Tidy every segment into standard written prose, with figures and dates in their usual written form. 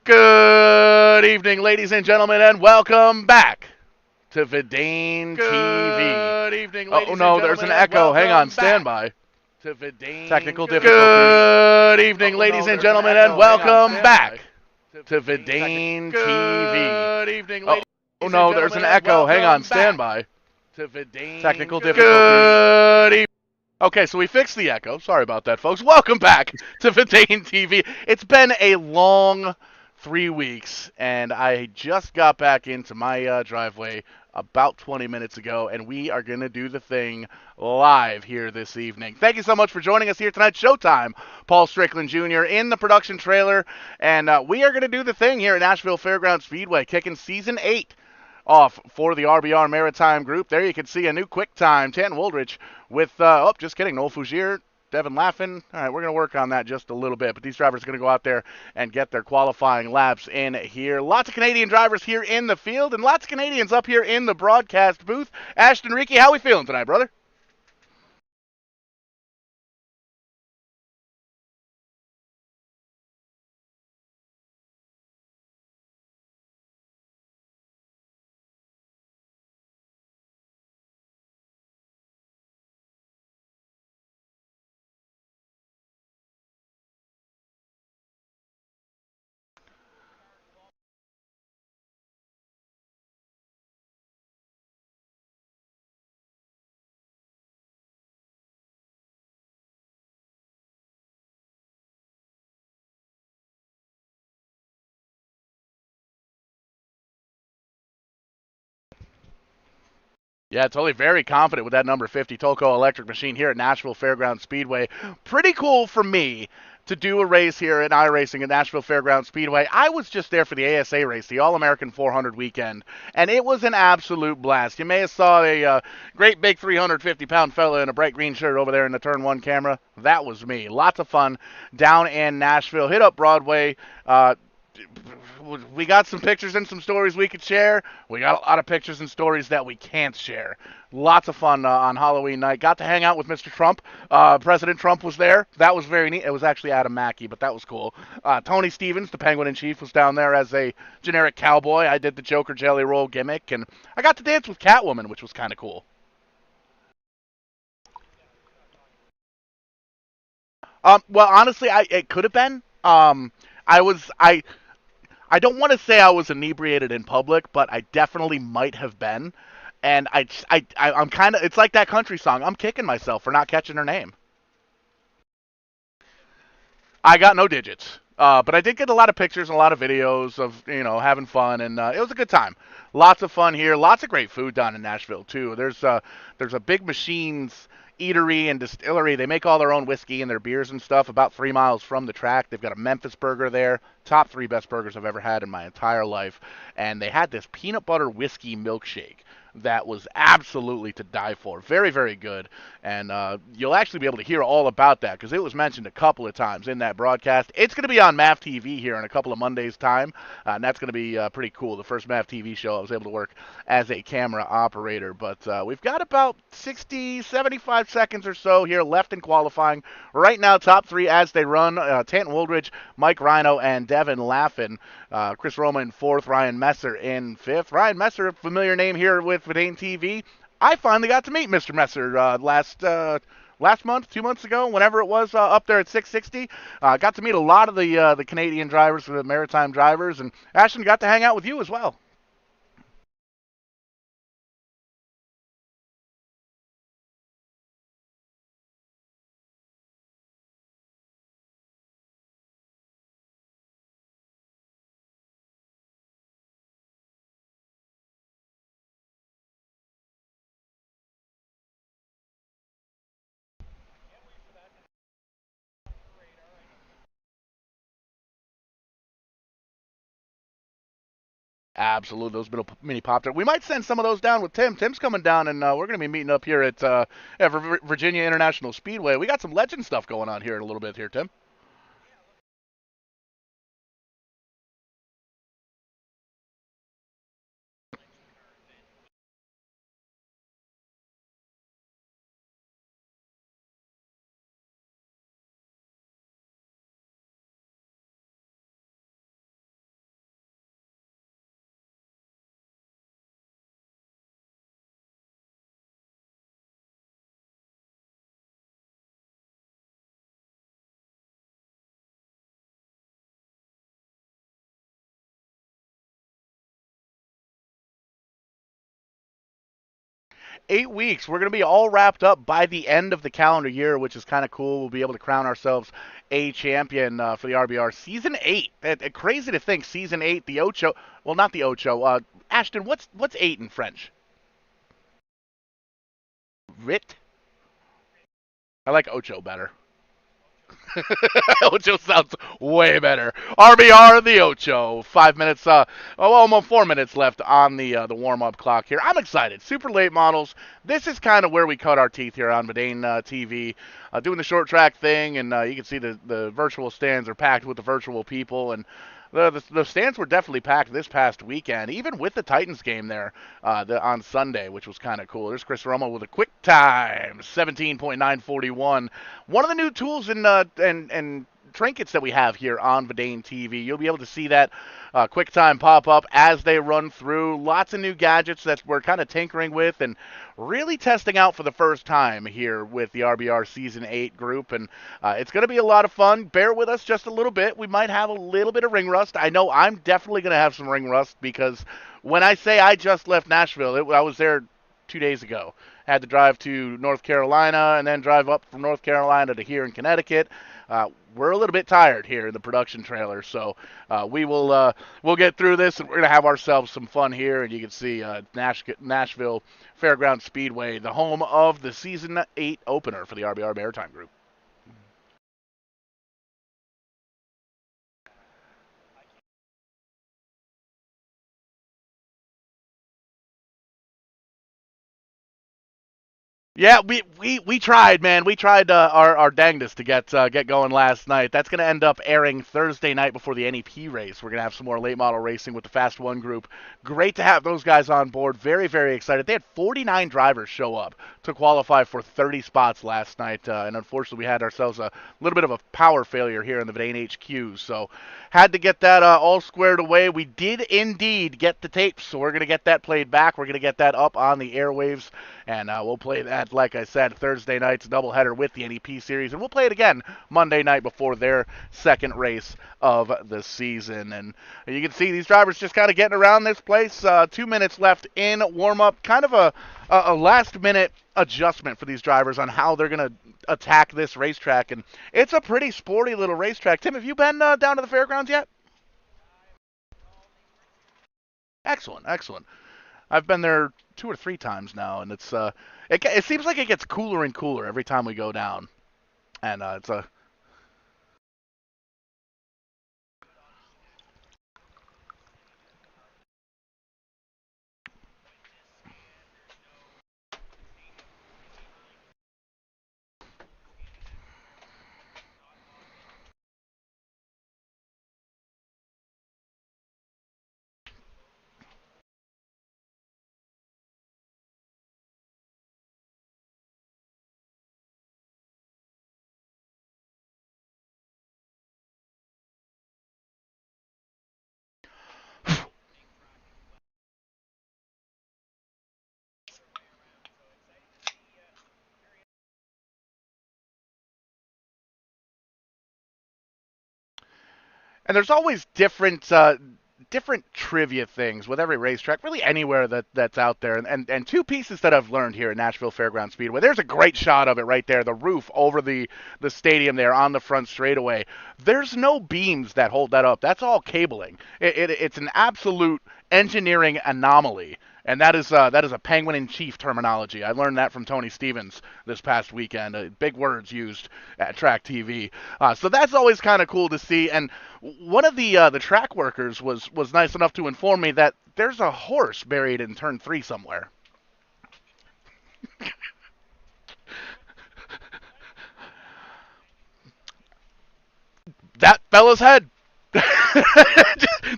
Good evening, ladies and gentlemen, and welcome back to VidaneTV. Good evening, ladies Oh and no, gentlemen, there's an and echo. Hang on, welcome stand back by. to Vidane. Technical difficulties. Good evening, Oh ladies no, and there's an gentlemen, echo. and Hang on, welcome stand back by. to To VidaneTV. Good evening, Oh ladies and no, gentlemen, there's an and echo. Hang on, welcome stand back by. to Vidane. Technical difficulties. Good evening. Okay, so we fixed the echo. Sorry about that, folks. Welcome back to VidaneTV. It's been a long 3 weeks, and I just got back into my driveway about 20 minutes ago, and we are going to do the thing live here this evening. Thank you so much for joining us here tonight. Showtime, Paul Strickland Jr. in the production trailer, and we are going to do the thing here at Nashville Fairgrounds Speedway, kicking Season 8 off for the RBR Maritime Group. There you can see a new quick time, Tanton Woldridge with, just kidding, Noel Fougier, Devin Laffin. All right, we're going to work on that just a little bit, but these drivers are going to go out there and get their qualifying laps in here. Lots of Canadian drivers here in the field, and lots of Canadians up here in the broadcast booth. Ashton Ricky, how we feeling tonight, brother? Yeah, totally very confident with that number 50 Tolco electric machine here at Nashville Fairgrounds Speedway. Pretty cool for me to do a race here at iRacing at Nashville Fairgrounds Speedway. I was just there for the ASA race, the All-American 400 weekend, and it was an absolute blast. You may have saw a great big 350-pound fella in a bright green shirt over there in the Turn 1 camera. That was me. Lots of fun down in Nashville. Hit up Broadway. We got some pictures and some stories we could share. We got a lot of pictures and stories that we can't share. Lots of fun on Halloween night. Got to hang out with Mr. Trump. President Trump was there. That was very neat. It was actually Adam Mackey, but that was cool. Tony Stevens, the Penguin in Chief, was down there as a generic cowboy. I did the Joker Jelly Roll gimmick, and I got to dance with Catwoman, which was kind of cool. Well, honestly, it could have been. I was I don't want to say I was inebriated in public, but I definitely might have been. And I'm kind of, it's like that country song. I'm kicking myself for not catching her name. I got no digits. But I did get a lot of pictures and a lot of videos of, having fun, and it was a good time. Lots of fun here. Lots of great food down in Nashville, too. There's a big machines eatery and distillery. They make all their own whiskey and their beers and stuff about 3 miles from the track. They've got a Memphis burger there. Top three best burgers I've ever had in my entire life. And they had this peanut butter whiskey milkshake that was absolutely to die for. Very, very good. And you'll actually be able to hear all about that because it was mentioned a couple of times in that broadcast. It's going to be on MAV TV here in a couple of Mondays' time, and that's going to be pretty cool. The first MAV TV show I was able to work as a camera operator. But we've got about 60, 75 seconds or so here left in qualifying. Right now, top three as they run, Tanton Woldridge, Mike Rhino, and Devin Laffin. Chris Roma in fourth, Ryan Messer in fifth. Ryan Messer, a familiar name here with VidaneTV. I finally got to meet Mr. Messer last month, 2 months ago, whenever it was, up there at 660. Got to meet a lot of the Canadian drivers, the maritime drivers, and Ashton got to hang out with you as well. Absolutely, those little mini pop tarts. We might send some of those down with Tim. Tim's coming down, and we're going to be meeting up here at Virginia International Speedway. We got some legend stuff going on here in a little bit here, Tim. 8 weeks. We're going to be all wrapped up by the end of the calendar year, which is kind of cool. We'll be able to crown ourselves a champion for the RBR Season 8. Crazy to think, Season 8, the Ocho. Well, not the Ocho. Ashton, what's 8 in French? Rit? I like Ocho better. Ocho sounds way better. RBR the Ocho. 5 minutes. Almost 4 minutes left on the warm up clock here. I'm excited. Super late models. This is kind of where we cut our teeth here on VidaneTV, doing the short track thing, and you can see the virtual stands are packed with the virtual people, and the stands were definitely packed this past weekend, even with the Titans game there on Sunday, which was kind of cool. There's Chris Romo with a quick time, 17.941. One of the new tools and trinkets that we have here on VidaneTV. You'll be able to see that quick time pop up as they run through. Lots of new gadgets that we're kind of tinkering with and really testing out for the first time here with the RBR Season 8 group. And it's going to be a lot of fun. Bear with us just a little bit. We might have a little bit of ring rust. I know I'm definitely going to have some ring rust because when I say I just left Nashville, I was there 2 days ago. Had to drive to North Carolina and then drive up from North Carolina to here in Connecticut. We're a little bit tired here in the production trailer, so we'll get through this, and we're gonna have ourselves some fun here. And you can see Nashville Fairgrounds Speedway, the home of the Season 8 opener for the RBR Maritime Group. Yeah, we tried, man. We tried our dangdest to get going last night. That's going to end up airing Thursday night before the NEP race. We're going to have some more late model racing with the Fast One group. Great to have those guys on board. Very, very excited. They had 49 drivers show up to qualify for 30 spots last night, and unfortunately we had ourselves a little bit of a power failure here in the Vidane HQ. So had to get that all squared away. We did indeed get the tapes, so we're going to get that played back. We're going to get that up on the airwaves, and we'll play that, like I said, Thursday night's doubleheader with the NEP series, and we'll play it again Monday night before their second race of the season. And you can see these drivers just kind of getting around this place. 2 minutes left in warm-up. Kind of a last-minute adjustment for these drivers on how they're going to attack this racetrack, and it's a pretty sporty little racetrack. Tim, have you been down to the fairgrounds yet? Excellent, excellent. I've been there 2 or 3 times now, and it seems like it gets cooler and cooler every time we go down, and it's a and there's always different trivia things with every racetrack, really anywhere that's out there. And two pieces that I've learned here at Nashville Fairgrounds Speedway. There's a great shot of it right there, the roof over the stadium there on the front straightaway. There's no beams that hold that up. That's all cabling. It's an absolute engineering anomaly. And that is a penguin in chief terminology. I learned that from Tony Stevens this past weekend. Big words used at Track TV. So that's always kind of cool to see. And one of the track workers was nice enough to inform me that there's a horse buried in turn 3 somewhere. That fella's head.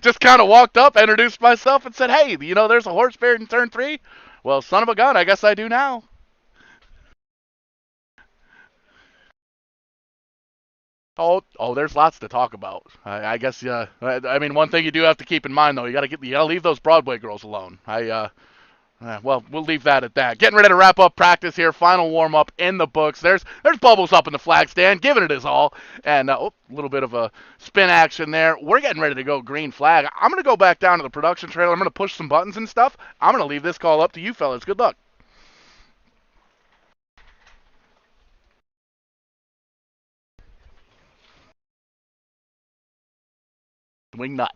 Just kind of walked up, introduced myself, and said, "Hey, there's a horse buried in turn 3." Well, son of a gun, I guess I do now. Oh, there's lots to talk about. I guess, yeah. I mean, one thing you do have to keep in mind, though, you gotta leave those Broadway girls alone. Well, we'll leave that at that. Getting ready to wrap up practice here. Final warm up in the books. There's Bubbles up in the flag stand, giving it his all, and a little bit of a spin action there. We're getting ready to go green flag. I'm gonna go back down to the production trailer. I'm gonna push some buttons and stuff. I'm gonna leave this call up to you fellas. Good luck. Swing nut.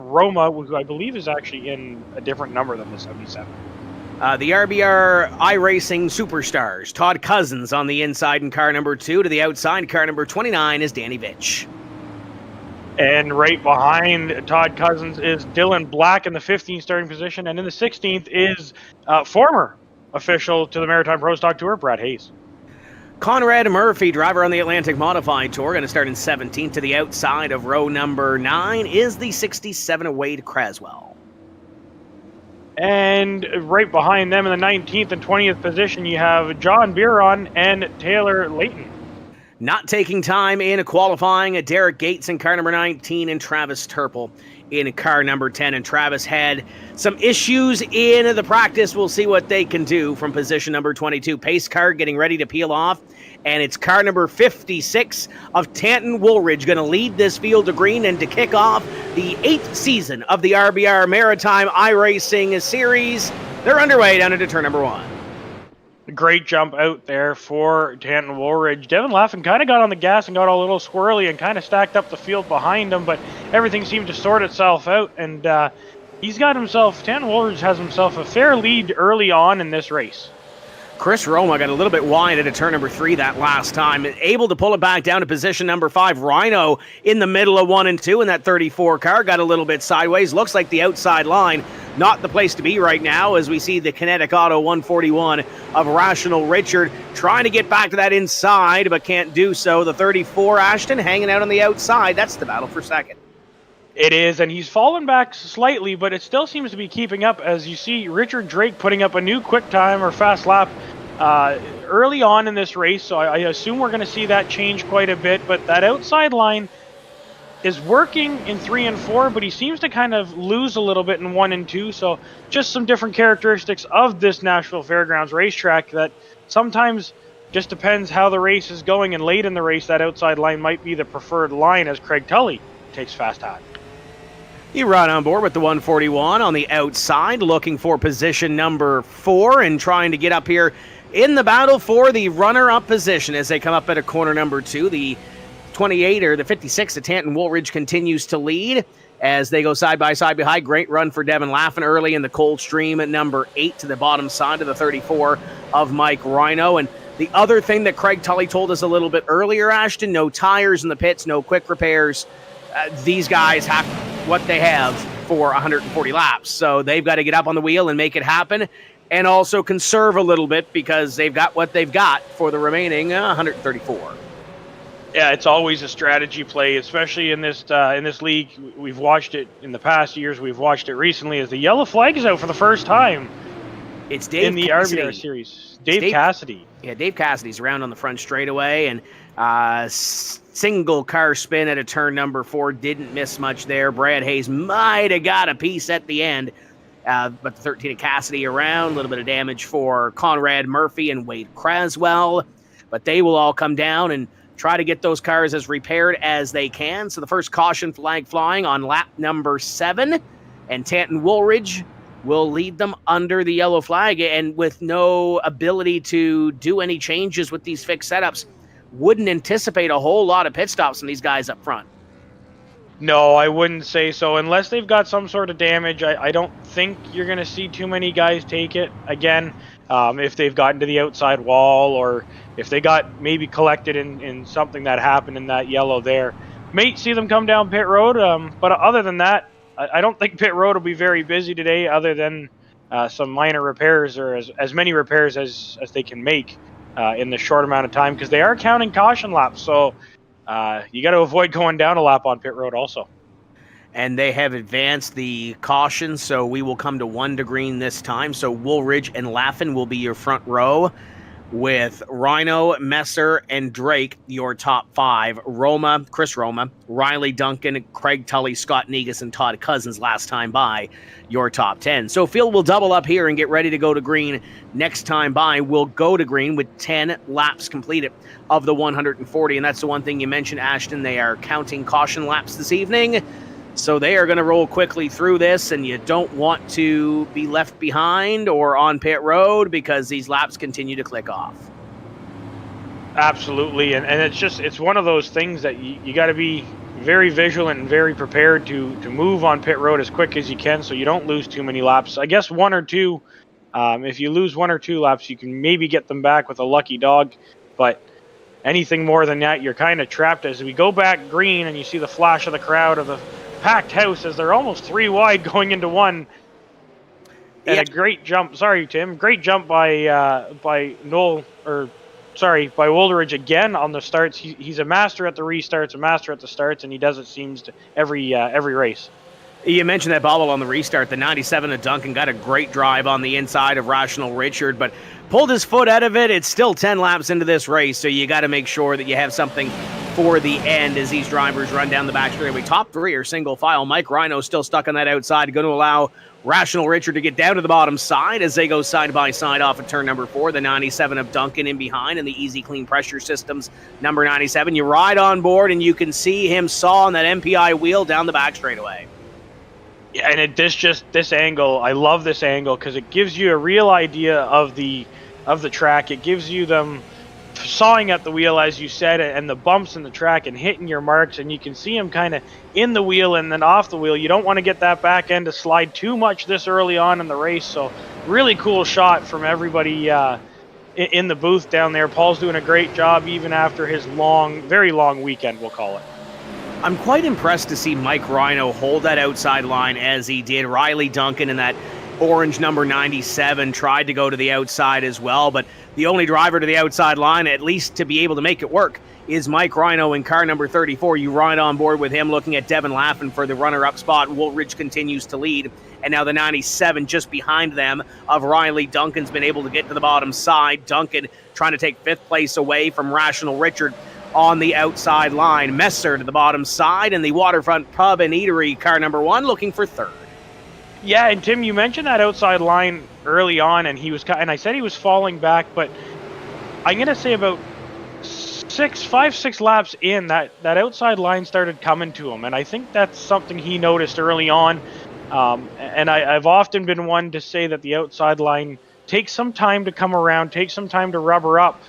Roma, who I believe is actually in a different number than the 77. The RBR iRacing Superstars. Todd Cousins on the inside in car number 2. To the outside, car number 29 is Danny Vitch. And right behind Todd Cousins is Dylan Black in the 15th starting position. And in the 16th is former official to the Maritime Pro Stock Tour, Brad Hayes. Conrad Murphy, driver on the Atlantic Modified Tour, going to start in 17th. To the outside of row number 9 is the 67 Wade Craswell. And right behind them in the 19th and 20th position, you have John Biron and Taylor Layton. Not taking time in qualifying, Derek Gates in car number 19 and Travis Turple in car number 10. And Travis had some issues in the practice. We'll see what they can do from position number 22. Pace car getting ready to peel off. And it's car number 56 of Tanton Woolridge going to lead this field to green and to kick off the 8th season of the RBR Maritime iRacing Series. They're underway down into turn number 1. Great jump out there for Tanton Woolridge. Devin Laffin kind of got on the gas and got a little squirrely and kind of stacked up the field behind him, but everything seemed to sort itself out, and he's got himself, Tanton Woolridge has himself a fair lead early on in this race. Chris Roma got a little bit wide at a turn number 3 that last time, able to pull it back down to position number 5. Rhino in the middle of 1 and 2 in that 34 car, got a little bit sideways. Looks like the outside line, not the place to be right now, as we see the Kinetic Auto 141 of Rational Richard trying to get back to that inside, but can't do so. The 34 Ashton hanging out on the outside. That's the battle for second. It is, and he's fallen back slightly, but it still seems to be keeping up, as you see Richard Drake putting up a new quick time or fast lap early on in this race, so I assume we're going to see that change quite a bit, but that outside line is working in 3 and 4, but he seems to kind of lose a little bit in 1 and 2, so just some different characteristics of this Nashville Fairgrounds racetrack that sometimes just depends how the race is going, and late in the race that outside line might be the preferred line as Craig Tully takes fast time. You run on board with the 141 on the outside, looking for position number 4 and trying to get up here in the battle for the runner-up position as they come up at a corner number 2. The 28 or the 56 of Tanton Woolridge continues to lead as they go side by side behind. Great run for Devin Laffin early in the Coldstream at number 8 to the bottom side of the 34 of Mike Rhino. And the other thing that Craig Tully told us a little bit earlier, Ashton, no tires in the pits, no quick repairs. These guys have what they have for 140 laps, so they've got to get up on the wheel and make it happen, and also conserve a little bit because they've got what they've got for the remaining 134. Yeah, it's always a strategy play, especially in this league. We've watched it in the past years. We've watched it recently as the yellow flag is out for the first time. It's Dave in the Cassidy. RBR series. Dave Cassidy. Yeah, Dave Cassidy's around on the front straightaway, and single car spin at a turn number 4. Didn't miss much there. Brad Hayes might have got a piece at the end, but the 13 of Cassidy around. A little bit of damage for Conrad Murphy and Wade Craswell, but they will all come down and try to get those cars as repaired as they can. So the first caution flag flying on lap number 7, and Tanton Woolridge will lead them under the yellow flag, and with no ability to do any changes with these fixed setups, wouldn't anticipate a whole lot of pit stops from these guys up front. No, I wouldn't say so. Unless they've got some sort of damage, I don't think you're going to see too many guys take it again. If they've gotten to the outside wall, or if they got maybe collected in something that happened in that yellow there. May see them come down pit road, but other than that, I don't think pit road will be very busy today, other than some minor repairs, or as many repairs as they can make in the short amount of time, because they are counting caution laps. So you got to avoid going down a lap on pit road also. And they have advanced the caution, so we will come to 1 to green this time. So Woolridge and Laffin will be your front row, with Rhino, Messer, and Drake your top 5. Chris Roma, Riley Duncan, Craig Tully, Scott Negus, and Todd Cousins last time by your top 10. So Phil will double up here and get ready to go to green next time by. We'll go to green with 10 laps completed of the 140. And that's the one thing you mentioned, Ashton. They are counting caution laps this evening. So they are going to roll quickly through this, and you don't want to be left behind or on pit road, because these laps continue to click off. Absolutely, and it's one of those things that you got to be very vigilant and very prepared to move on pit road as quick as you can, so you don't lose too many laps. I guess 1 or 2. If you lose 1 or 2 laps, you can maybe get them back with a lucky dog, but anything more than that, you're kind of trapped. As we go back green, and you see the flash of the crowd of the packed house as they're almost 3 wide going into 1, and a great jump. Sorry, Tim. Great jump by Woolridge again on the starts. He's a master at the restarts, a master at the starts, and he does it seems to every race. You mentioned that bobble on the restart. The 97 of Duncan got a great drive on the inside of Rational Richard, but pulled his foot out of it. It's still 10 laps into this race, so you got to make sure that you have something for the end as these drivers run down the back straightaway. Top 3 are single file. Mike Rhino still stuck on that outside, going to allow Rational Richard to get down to the bottom side as they go side by side off of turn number 4. The 97 of Duncan in behind, and the Easy Clean Pressure Systems number 97. You ride on board, and you can see him saw on that MPI wheel down the back straightaway. Yeah, and this angle, I love this angle because it gives you a real idea of the track. It gives you them sawing at the wheel, as you said, and the bumps in the track and hitting your marks, and you can see them kind of in the wheel and then off the wheel. You don't want to get that back end to slide too much this early on in the race. So really cool shot from everybody in the booth down there. Paul's doing a great job even after his very long weekend, we'll call it. I'm quite impressed to see Mike Rhino hold that outside line as he did. Riley Duncan in that orange number 97 tried to go to the outside as well, but the only driver to the outside line, at least to be able to make it work, is Mike Rhino in car number 34. You ride on board with him, looking at Devin Laffin for the runner-up spot. Woolridge continues to lead, and now the 97 just behind them of Riley Duncan's been able to get to the bottom side. Duncan trying to take 5th place away from Rational Richard on the outside line. Messer to the bottom side, and the Waterfront Pub and Eatery, car number 1, looking for 3rd. Yeah, and Tim, you mentioned that outside line early on, and I said he was falling back, but I'm gonna say about 5-6 laps in, that outside line started coming to him, and I think that's something he noticed early on. And I've often been one to say that the outside line takes some time to come around, takes some time to rubber up.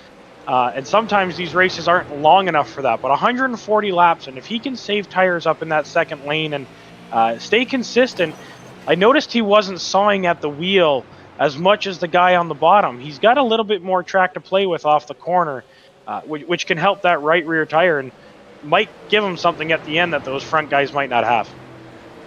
And sometimes these races aren't long enough for that, but 140 laps, and if he can save tires up in that second lane and stay consistent. I noticed he wasn't sawing at the wheel as much as the guy on the bottom. He's got a little bit more track to play with off the corner, which can help that right rear tire and might give him something at the end that those front guys might not have.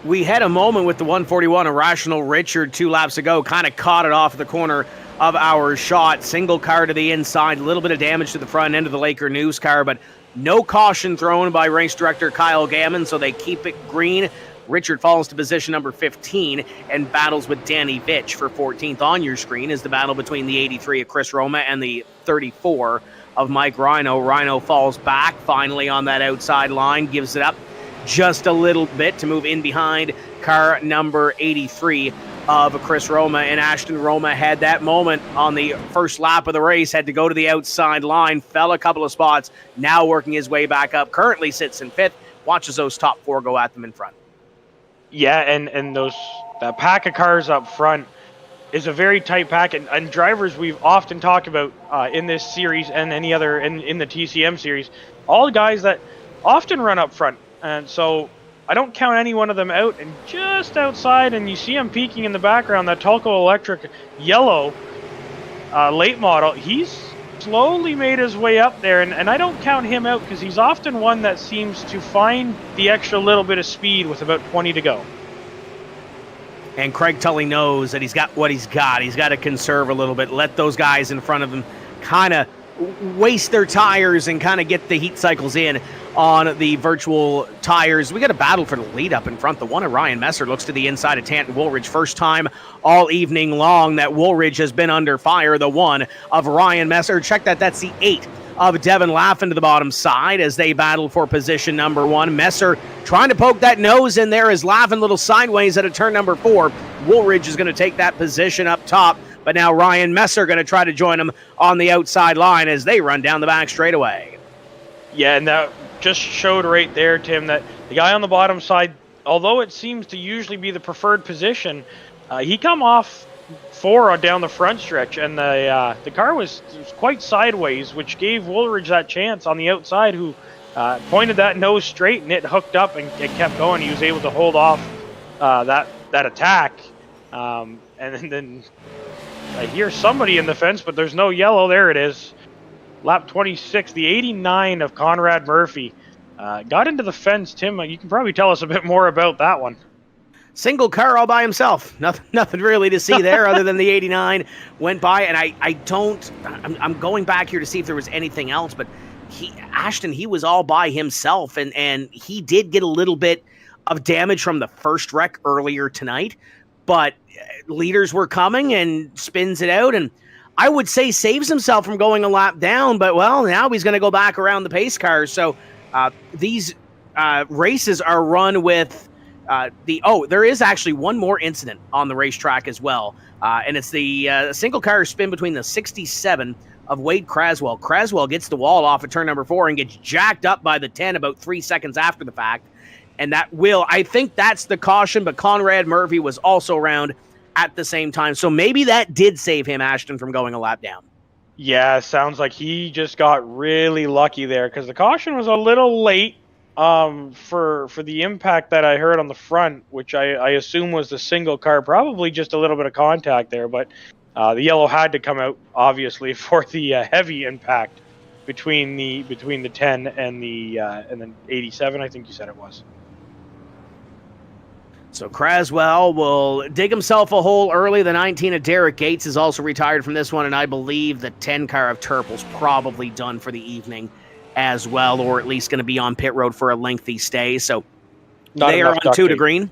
We had a moment with the 141 of Rational Richard 2 laps ago, kind of caught it off the corner of our shot. Single car to the inside, a little bit of damage to the front end of the Laker News car, but no caution thrown by race director Kyle Gammon, so they keep it green. Richard falls to position number 15 and battles with Danny Vitch for 14th. On your screen is the battle between the 83 of Chris Roma and the 34 of Mike Rhino. Rhino falls back finally on that outside line, gives it up just a little bit to move in behind car number 83 of Chris Roma. And Ashton Roma had that moment on the first lap of the race, had to go to the outside line, fell a couple of spots, now working his way back up, currently sits in 5th, watches those top 4 go at them in front. Yeah, and that pack of cars up front is a very tight pack, and drivers we've often talked about in this series and any other in the TCM series, all guys that often run up front. And so I don't count any one of them out. And just outside, and you see him peeking in the background, that Tulco Electric yellow late model, he's slowly made his way up there, and I don't count him out because he's often one that seems to find the extra little bit of speed with about 20 to go. And Craig Tully knows that he's got what he's got. He's got to conserve a little bit, let those guys in front of him kind of waste their tires and kind of get the heat cycles in on the virtual tires. We got a battle for the lead up in front. The one of Ryan Messer looks to the inside of Tanton Woolridge. First time all evening long that Woolridge has been under fire. The one of Ryan Messer. Check that. That's the 8 of Devin Laffin to the bottom side as they battle for position number 1. Messer trying to poke that nose in there as Laffin a little sideways at a turn number 4. Woolridge is going to take that position up top. But now Ryan Messer going to try to join him on the outside line as they run down the back straightaway. Yeah, and that just showed right there, Tim, that the guy on the bottom side, although it seems to usually be the preferred position, he come off 4 down the front stretch, and the car was quite sideways, which gave Woolridge that chance on the outside, who pointed that nose straight, and it hooked up and it kept going. He was able to hold off that attack, and then I hear somebody in the fence, but there's no yellow. There it is. Lap 26, the 89 of Conrad Murphy. Got into the fence. Tim, you can probably tell us a bit more about that one. Single car all by himself. Nothing really to see there other than the 89 went by. And I'm going back here to see if there was anything else, but Ashton, he was all by himself, and he did get a little bit of damage from the first wreck earlier tonight, but leaders were coming and spins it out, and I would say saves himself from going a lap down, but well, now he's going to go back around the pace cars. So these races are run with there is actually one more incident on the racetrack as well, and it's the single car spin between the 67 of Wade Craswell. Craswell gets the wall off at turn number 4 and gets jacked up by the 10 about 3 seconds after the fact, and I think that's the caution, but Conrad Murphy was also around at the same time. So maybe that did save him, Ashton, from going a lap down. Yeah, sounds like he just got really lucky there because the caution was a little late for the impact that I heard on the front, which I assume was the single car, probably just a little bit of contact there, but the yellow had to come out, obviously, for the heavy impact between the 10 and the 87, I think you said it was. So Craswell will dig himself a hole early. The 19 of Derek Gates is also retired from this one, and I believe the 10 car of Turple's probably done for the evening as well, or at least going to be on pit road for a lengthy stay. So they are on 2 to green,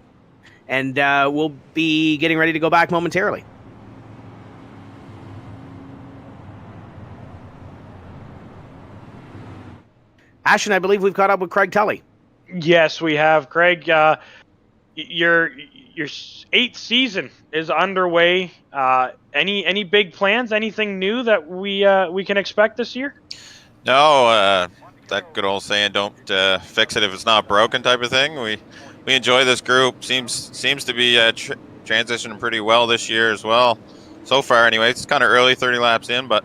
and we'll be getting ready to go back momentarily. Ashton, I believe we've caught up with Craig Tully. Yes, we have. Craig, your 8th season is underway. Any big plans? Anything new that we can expect this year? No, that good old saying, "Don't fix it if it's not broken" type of thing. We enjoy this group. Seems to be transitioning pretty well this year as well. So far, anyway. It's kind of early, 30 laps in, but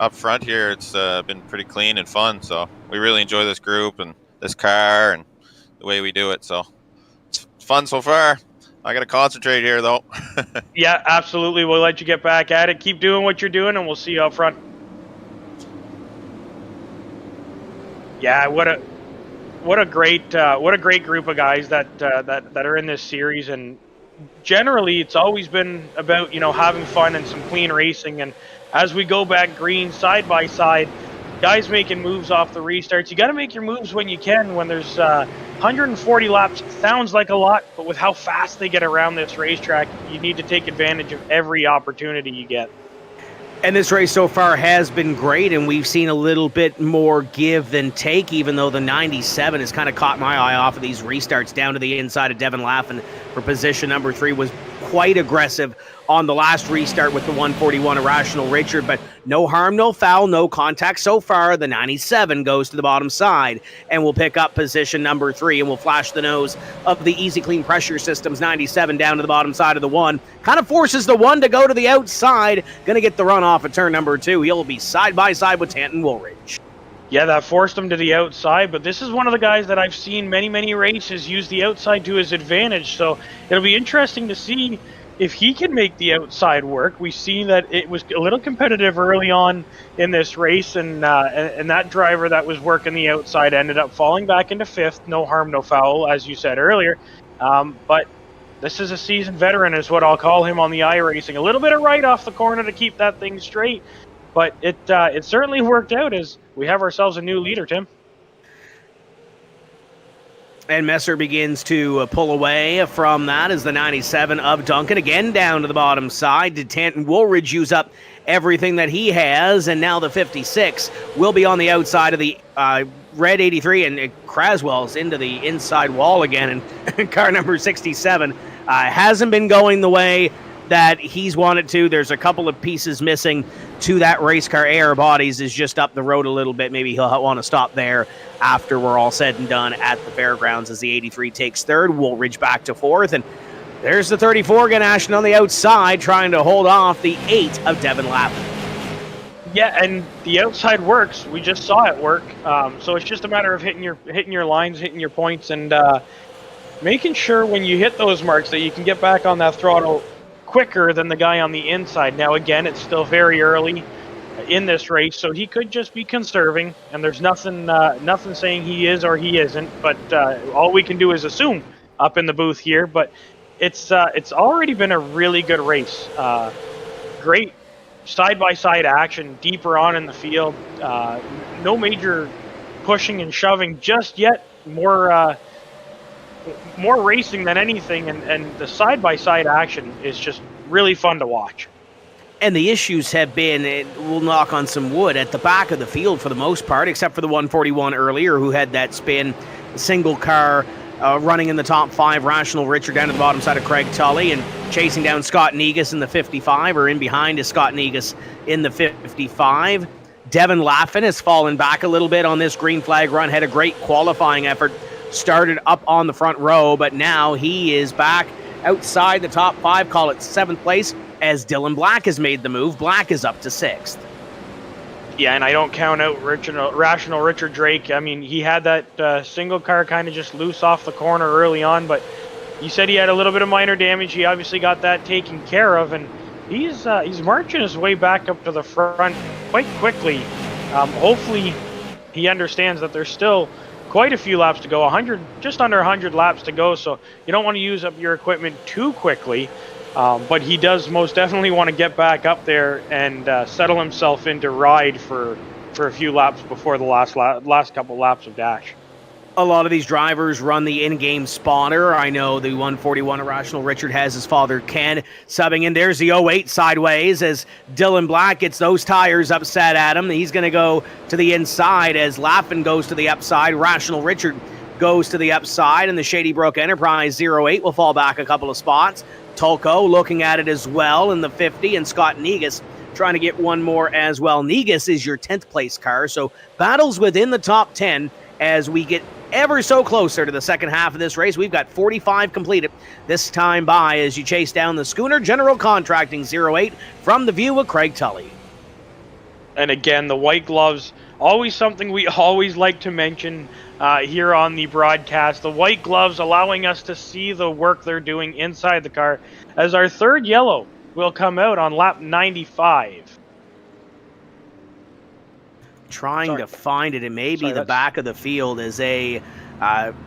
up front here, it's been pretty clean and fun. So we really enjoy this group and this car and the way we do it. So it's fun so far. I got to concentrate here, though. Yeah, absolutely. We'll let you get back at it. Keep doing what you're doing, and we'll see you up front. Yeah, what a great group of guys that are in this series, and generally it's always been about having fun and some clean racing. And as we go back green side by side, guys making moves off the restarts. You got to make your moves when you can. When there's 140 laps, sounds like a lot, but with how fast they get around this racetrack, you need to take advantage of every opportunity you get. And this race so far has been great, and we've seen a little bit more give than take, even though the 97 has kind of caught my eye off of these restarts down to the inside of Devin Laffin for position number 3. Was quite aggressive on the last restart with the 141 Irrational Richard, but no harm, no foul, no contact so far. The 97 goes to the bottom side and will pick up position number 3 and will flash the nose of the Easy Clean Pressure Systems 97 down to the bottom side of the 1. Kind of forces the 1 to go to the outside. Going to get the run off at turn number 2. He'll be side by side with Tanton Woolridge. Yeah, that forced him to the outside, but this is one of the guys that I've seen many races use the outside to his advantage, so it'll be interesting to see if he can make the outside work. We've seen that it was a little competitive early on in this race, and that driver that was working the outside ended up falling back into 5th. No harm, no foul, as you said earlier. But this is a seasoned veteran, is what I'll call him on the iRacing. A little bit of right off the corner to keep that thing straight, but it certainly worked out as we have ourselves a new leader, Tim. And Messer begins to pull away from that as the 97 of Duncan again down to the bottom side. Did Tanton Woolridge use up everything that he has? And now the 56 will be on the outside of the red 83, and Craswell's into the inside wall again. And car number 67 hasn't been going the way that he's wanted to. There's a couple of pieces missing to that race car. Air Bodies is just up the road a little bit. Maybe he'll want to stop there after we're all said and done at the fairgrounds as the 83 takes 3rd. Woolridge back to 4th. And there's the 34 Ganashin on the outside trying to hold off the 8 of Devin Lappin. Yeah, and the outside works. We just saw it work. So it's just a matter of hitting your lines, hitting your points, and making sure when you hit those marks that you can get back on that throttle quicker than the guy on the inside. Now, again, it's still very early in this race, so he could just be conserving, and there's nothing saying he is or he isn't, but all we can do is assume up in the booth here. But it's already been a really good race. Great side-by-side action deeper on in the field. No major pushing and shoving just yet. More racing than anything, and the side-by-side action is just really fun to watch. And the issues have been, we'll knock on some wood, at the back of the field for the most part, except for the 141 earlier who had that spin, single car running in the top 5, Rational Richard down to the bottom side of Craig Tully and chasing down Scott Negus in the 55, or in behind is Scott Negus in the 55. Devin Laffin has fallen back a little bit on this green flag run, had a great qualifying effort, started up on the front row, but now he is back outside the top 5, call it 7th place, as Dylan Black has made the move. Black is up to 6th. Yeah, and I don't count out Rational Richard Drake. I mean, he had that single car kind of just loose off the corner early on, but you said he had a little bit of minor damage. He obviously got that taken care of, and he's marching his way back up to the front quite quickly. Hopefully he understands that there's still quite a few laps to go, just under 100 laps to go, so you don't want to use up your equipment too quickly. But he does most definitely want to get back up there and settle himself into ride for a few laps before the last couple laps of dash. A lot of these drivers run the in-game spawner. I know the 141 Irrational Richard has his father Ken subbing in. There's the 08 sideways as Dylan Black gets those tires upset at him. He's going to go to the inside as Lappin goes to the upside. Rational Richard goes to the upside, and the Shady Brook Enterprise 08 will fall back a couple of spots. Tolko looking at it as well in the 50, and Scott Negus trying to get one more as well. Negus is your 10th place car, so battles within the top 10 as we get ever so closer to the second half of this race. We've got 45 completed this time by as you chase down the Schooner General Contracting 08 from the view of Craig Tully. And again, the white gloves, always something we always like to mention here on the broadcast. The white gloves allowing us to see the work they're doing inside the car, as our third yellow will come out on lap 95. Trying to find it. It may be the back of the field as they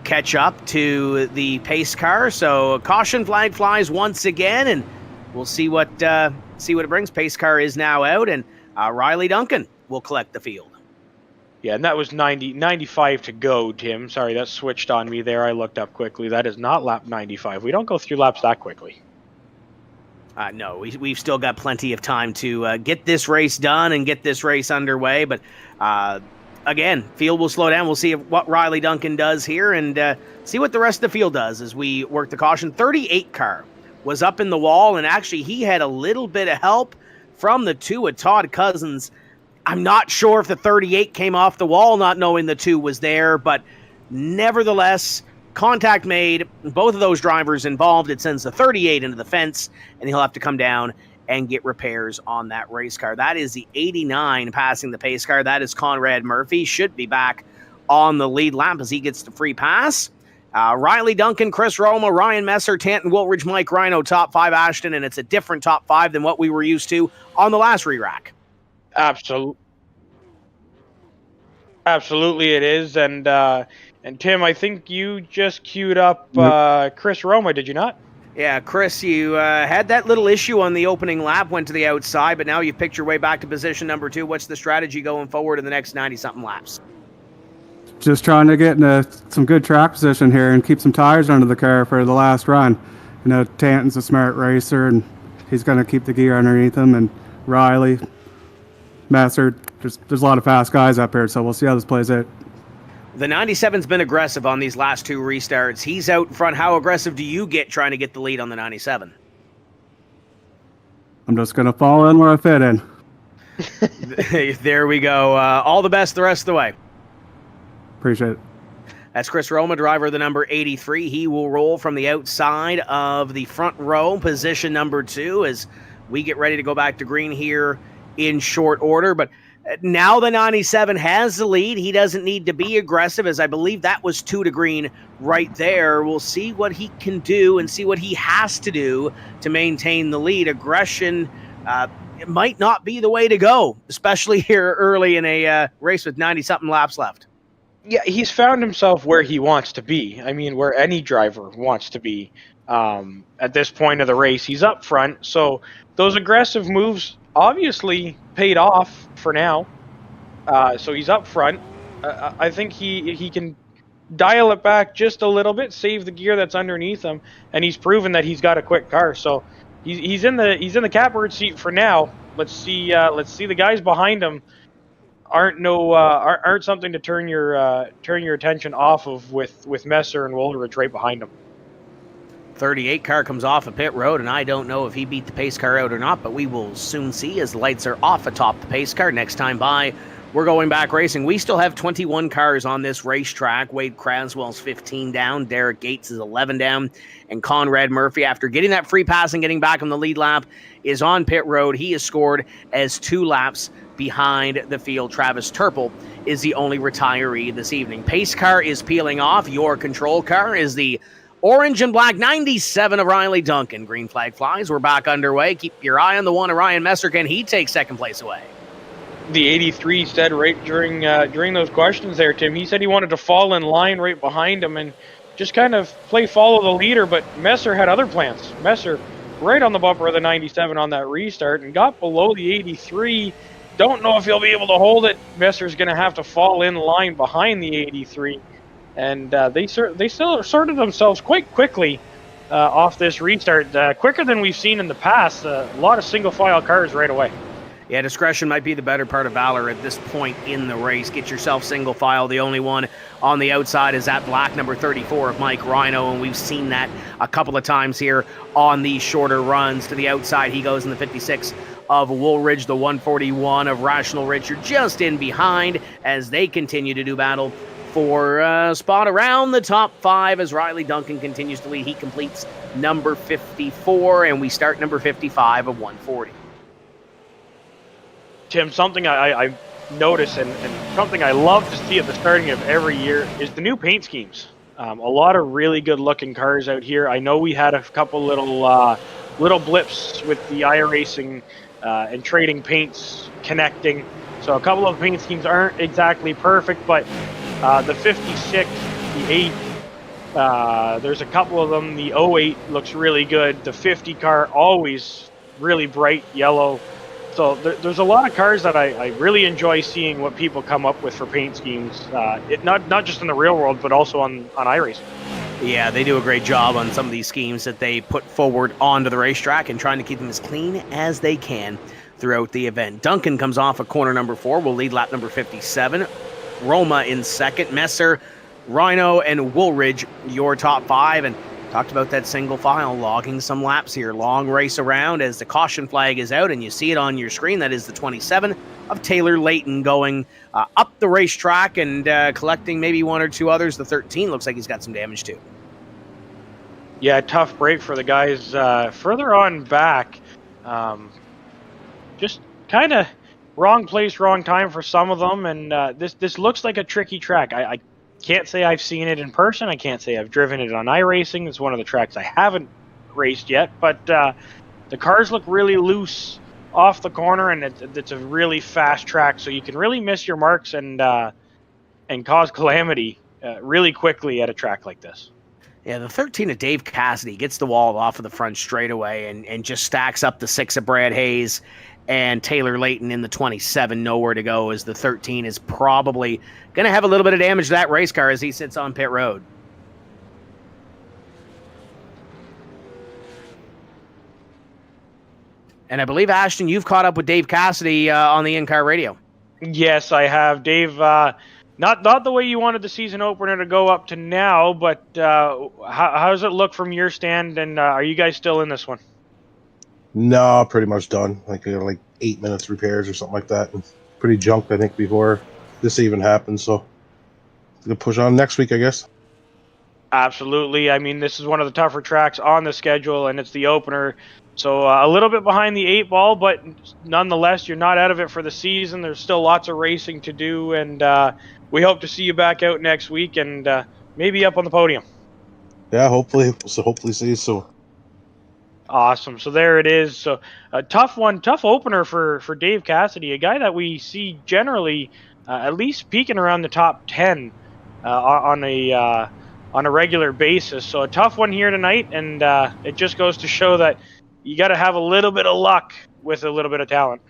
catch up to the pace car. So a caution flag flies once again, and we'll see what it brings. Pace car is now out, and Riley Duncan will collect the field. Yeah, and that was 95 to go, Tim. Sorry, that switched on me there. I looked up quickly. That is not lap 95. We don't go through laps that quickly. No, we've still got plenty of time to get this race done and get this race underway. But again, field will slow down. We'll see what Riley Duncan does here and see what the rest of the field does as we work the caution. 38 car was up in the wall, and actually he had a little bit of help from the 2 of Todd Cousins. I'm not sure if the 38 came off the wall, not knowing the 2 was there, but nevertheless, contact made. Both of those drivers involved. It sends the 38 into the fence, and he'll have to come down and get repairs on that race car. That is the 89 passing the pace car. That is Conrad Murphy. Should be back on the lead lap as he gets the free pass. Riley Duncan, Chris Roma, Ryan Messer, Tanton Woolridge, Mike Rhino, top 5 Ashton, and it's a different top 5 than what we were used to on the last re-rack. Absolutely it is. And Tim, I think you just queued up Chris Roma, did you not? Yeah, Chris, you had that little issue on the opening lap, went to the outside, but now you've picked your way back to position number 2. What's the strategy going forward in the next 90-something laps? Just trying to get into some good track position here and keep some tires under the car for the last run. You know, Tanton's a smart racer, and he's going to keep the gear underneath him. And Riley, Messer, there's a lot of fast guys up here, so we'll see how this plays out. The 97's been aggressive on these last 2 restarts. He's out in front. How aggressive do you get trying to get the lead on the 97? I'm just going to fall in where I fit in. There we go. All the best the rest of the way. Appreciate it. That's Chris Roma, driver of the number 83. He will roll from the outside of the front row, position number 2, as we get ready to go back to green here in short order. But now the 97 has the lead. He doesn't need to be aggressive, as I believe that was 2 to green right there. We'll see what he can do and see what he has to do to maintain the lead. Aggression it might not be the way to go, especially here early in a race with 90-something laps left. Yeah, he's found himself where he wants to be. I mean, where any driver wants to be at this point of the race. He's up front, so those aggressive moves obviously paid off for now. So he's up front. I think he can dial it back just a little bit, save the gear that's underneath him, and he's proven that he's got a quick car. So he's in the catbird seat for now. Let's see the guys behind him aren't something to turn your attention off of with Messer and Woolridge right behind him. 38 car comes off of pit road, and I don't know if he beat the pace car out or not, but we will soon see as the lights are off atop the pace car. Next time by, we're going back racing. We still have 21 cars on this racetrack. Wade Craswell's 15 down, Derek Gates is 11 down, and Conrad Murphy, after getting that free pass and getting back on the lead lap, is on pit road. He is scored as 2 laps behind the field. Travis Turple is the only retiree this evening. Pace car is peeling off. Your control car is the orange and black 97 of Riley Duncan. Green flag flies. We're back underway. Keep your eye on the one of Ryan Messer. Can he take second place away? The 83 said right during those questions there, Tim, he said he wanted to fall in line right behind him and just kind of follow the leader, but Messer had other plans. Messer right on the bumper of the 97 on that restart and got below the 83. Don't know if he'll be able to hold it. Messer's going to have to fall in line behind the 83. And they still sorted themselves quite quickly off this restart, quicker than we've seen in the past. A lot of single-file cars right away. Yeah, discretion might be the better part of valor at this point in the race. Get yourself single file. The only one on the outside is that black number 34 of Mike Rhino, and we've seen that a couple of times here on these shorter runs. To the outside, he goes in the 56 of Woolridge, the 141 of Rational Richard, just in behind as they continue to do battle for a spot around the top 5 as Riley Duncan continues to lead. He completes number 54, and we start number 55 of 140. Tim, something I notice and something I love to see at the starting of every year is the new paint schemes. A lot of really good-looking cars out here. I know we had a couple little blips with the iRacing and trading paints connecting, so a couple of paint schemes aren't exactly perfect, but the 56, the 8, there's a couple of them. The 08 looks really good. The 50 car, always really bright yellow. So there's a lot of cars that I really enjoy seeing what people come up with for paint schemes, not just in the real world, but also on iRacing. Yeah, they do a great job on some of these schemes that they put forward onto the racetrack and trying to keep them as clean as they can throughout the event. Duncan comes off of corner number 4, will lead lap number 57. Roma in second. Messer, Rhino, and Woolridge, your top 5. And talked about that single file, logging some laps here. Long race around as the caution flag is out, and you see it on your screen. That is the 27 of Taylor Layton going up the racetrack and collecting maybe 1 or 2 others. The 13 looks like he's got some damage too. Yeah, tough break for the guys further on back. Just kind of wrong place, wrong time for some of them, and this looks like a tricky track. I can't say I've seen it in person. I can't say I've driven it on iRacing. It's one of the tracks I haven't raced yet, but the cars look really loose off the corner, and it's a really fast track, so you can really miss your marks and cause calamity really quickly at a track like this. Yeah, the 13 of Dave Cassidy gets the wall off of the front straightaway and just stacks up the 6 of Brad Hayes and Taylor Layton in the 27. Nowhere to go, as the 13 is probably going to have a little bit of damage to that race car as he sits on pit road. And I believe, Ashton, you've caught up with Dave Cassidy on the in-car radio. Yes, I have. Dave, not the way you wanted the season opener to go up to now, but how does it look from your stand, and are you guys still in this one? No, pretty much done. Like 8 minutes repairs or something like that. And pretty junked, I think, before this even happened. So we'll push on next week, I guess. Absolutely. I mean, this is one of the tougher tracks on the schedule, and it's the opener. So a little bit behind the 8 ball, but nonetheless, you're not out of it for the season. There's still lots of racing to do, and we hope to see you back out next week and maybe up on the podium. Yeah, hopefully. So hopefully see you soon. Awesome. So there it is. So a tough opener for Dave Cassidy, a guy that we see generally at least peaking around the top 10 on a regular basis. So a tough one here tonight, and it just goes to show that you got to have a little bit of luck with a little bit of talent.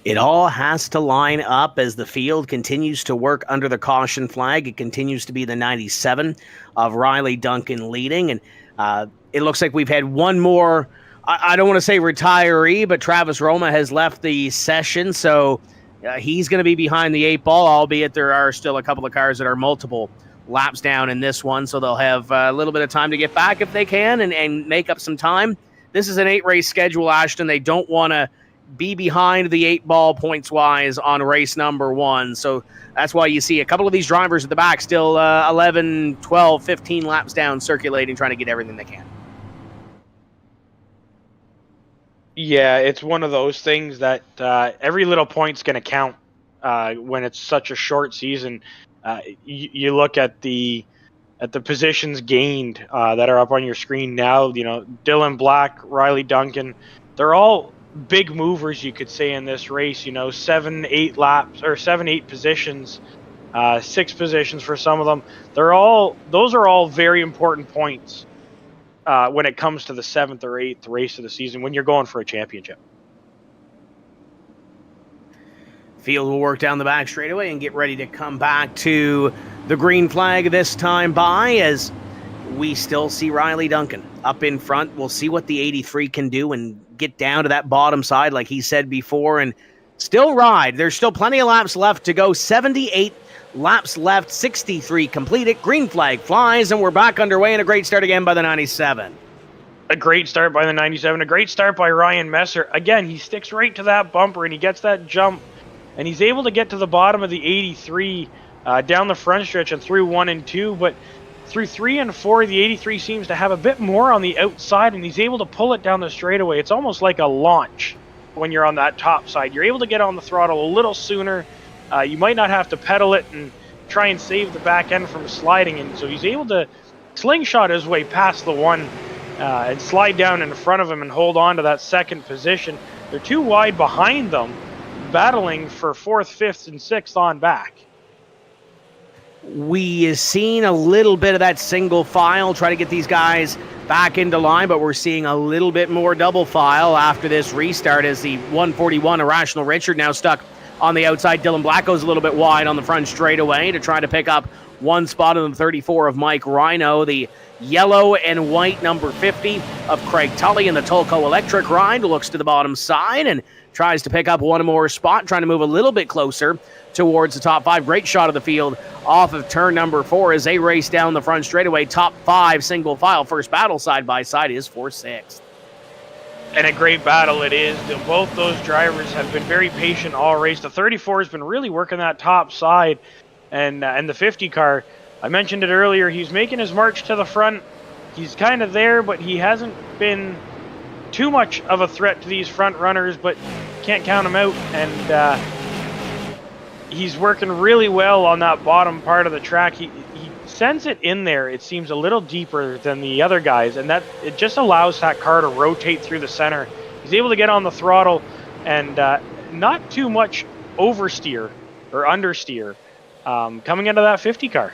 It all has to line up as the field continues to work under the caution flag. It continues to be the 97 of Riley Duncan leading, and it looks like we've had one more, I don't want to say retiree, but Travis Roma has left the session, so he's going to be behind the 8 ball, albeit there are still a couple of cars that are multiple laps down in this one, so they'll have a little bit of time to get back if they can and make up some time. This is an 8-race schedule, Ashton. They don't want to be behind the 8 ball points-wise on race number 1, so that's why you see a couple of these drivers at the back still 11, 12, 15 laps down circulating, trying to get everything they can. Yeah, it's one of those things that every little point's going to count when it's such a short season. You look at the positions gained that are up on your screen now. You know, Dylan Black, Riley Duncan, they're all big movers, you could say, in this race. You know, 7-8 laps or 7-8 positions, 6 positions for some of them. Those are all very important points when it comes to the 7th or 8th race of the season when you're going for a championship. Field will work down the back straightaway and get ready to come back to the green flag this time by, as we still see Riley Duncan up in front. We'll see what the 83 can do and get down to that bottom side, like he said before, and still ride. There's still plenty of laps left to go. 78 laps left, 63 completed. Green flag flies, and we're back underway, and a great start again by the 97. A great start by the 97. A great start by Ryan Messer. Again, he sticks right to that bumper, and he gets that jump, and he's able to get to the bottom of the 83 down the front stretch and through 1 and 2, but through 3 and 4, the 83 seems to have a bit more on the outside, and he's able to pull it down the straightaway. It's almost like a launch when you're on that top side. You're able to get on the throttle a little sooner. You might not have to pedal it and try and save the back end from sliding, and so he's able to slingshot his way past the 1 and slide down in front of him and hold on to that 2nd position. They're too wide behind them, battling for 4th, 5th, and 6th on back. We have seen a little bit of that single file try to get these guys back into line, but we're seeing a little bit more double file after this restart as the 141 Irrational Richard now stuck on the outside. Dylan Black goes a little bit wide on the front straightaway to try to pick up one spot in the 34 of Mike Rhino. The yellow and white number 50 of Craig Tully in the Tulco Electric ride looks to the bottom side and tries to pick up one more spot, trying to move a little bit closer towards the top 5. Great shot of the field off of turn number 4 as they race down the front straightaway. Top 5 single file. First battle side by side is for 6th. And a great battle it is. Both those drivers have been very patient all race. The 34 has been really working that top side, and the 50 car, I mentioned it earlier, he's making his march to the front. He's kind of there, but he hasn't been too much of a threat to these front runners, but can't count him out. And he's working really well on that bottom part of the track. He sends it in there, it seems, a little deeper than the other guys, and that it just allows that car to rotate through the center. He's able to get on the throttle and not too much oversteer or understeer coming into that 50 car.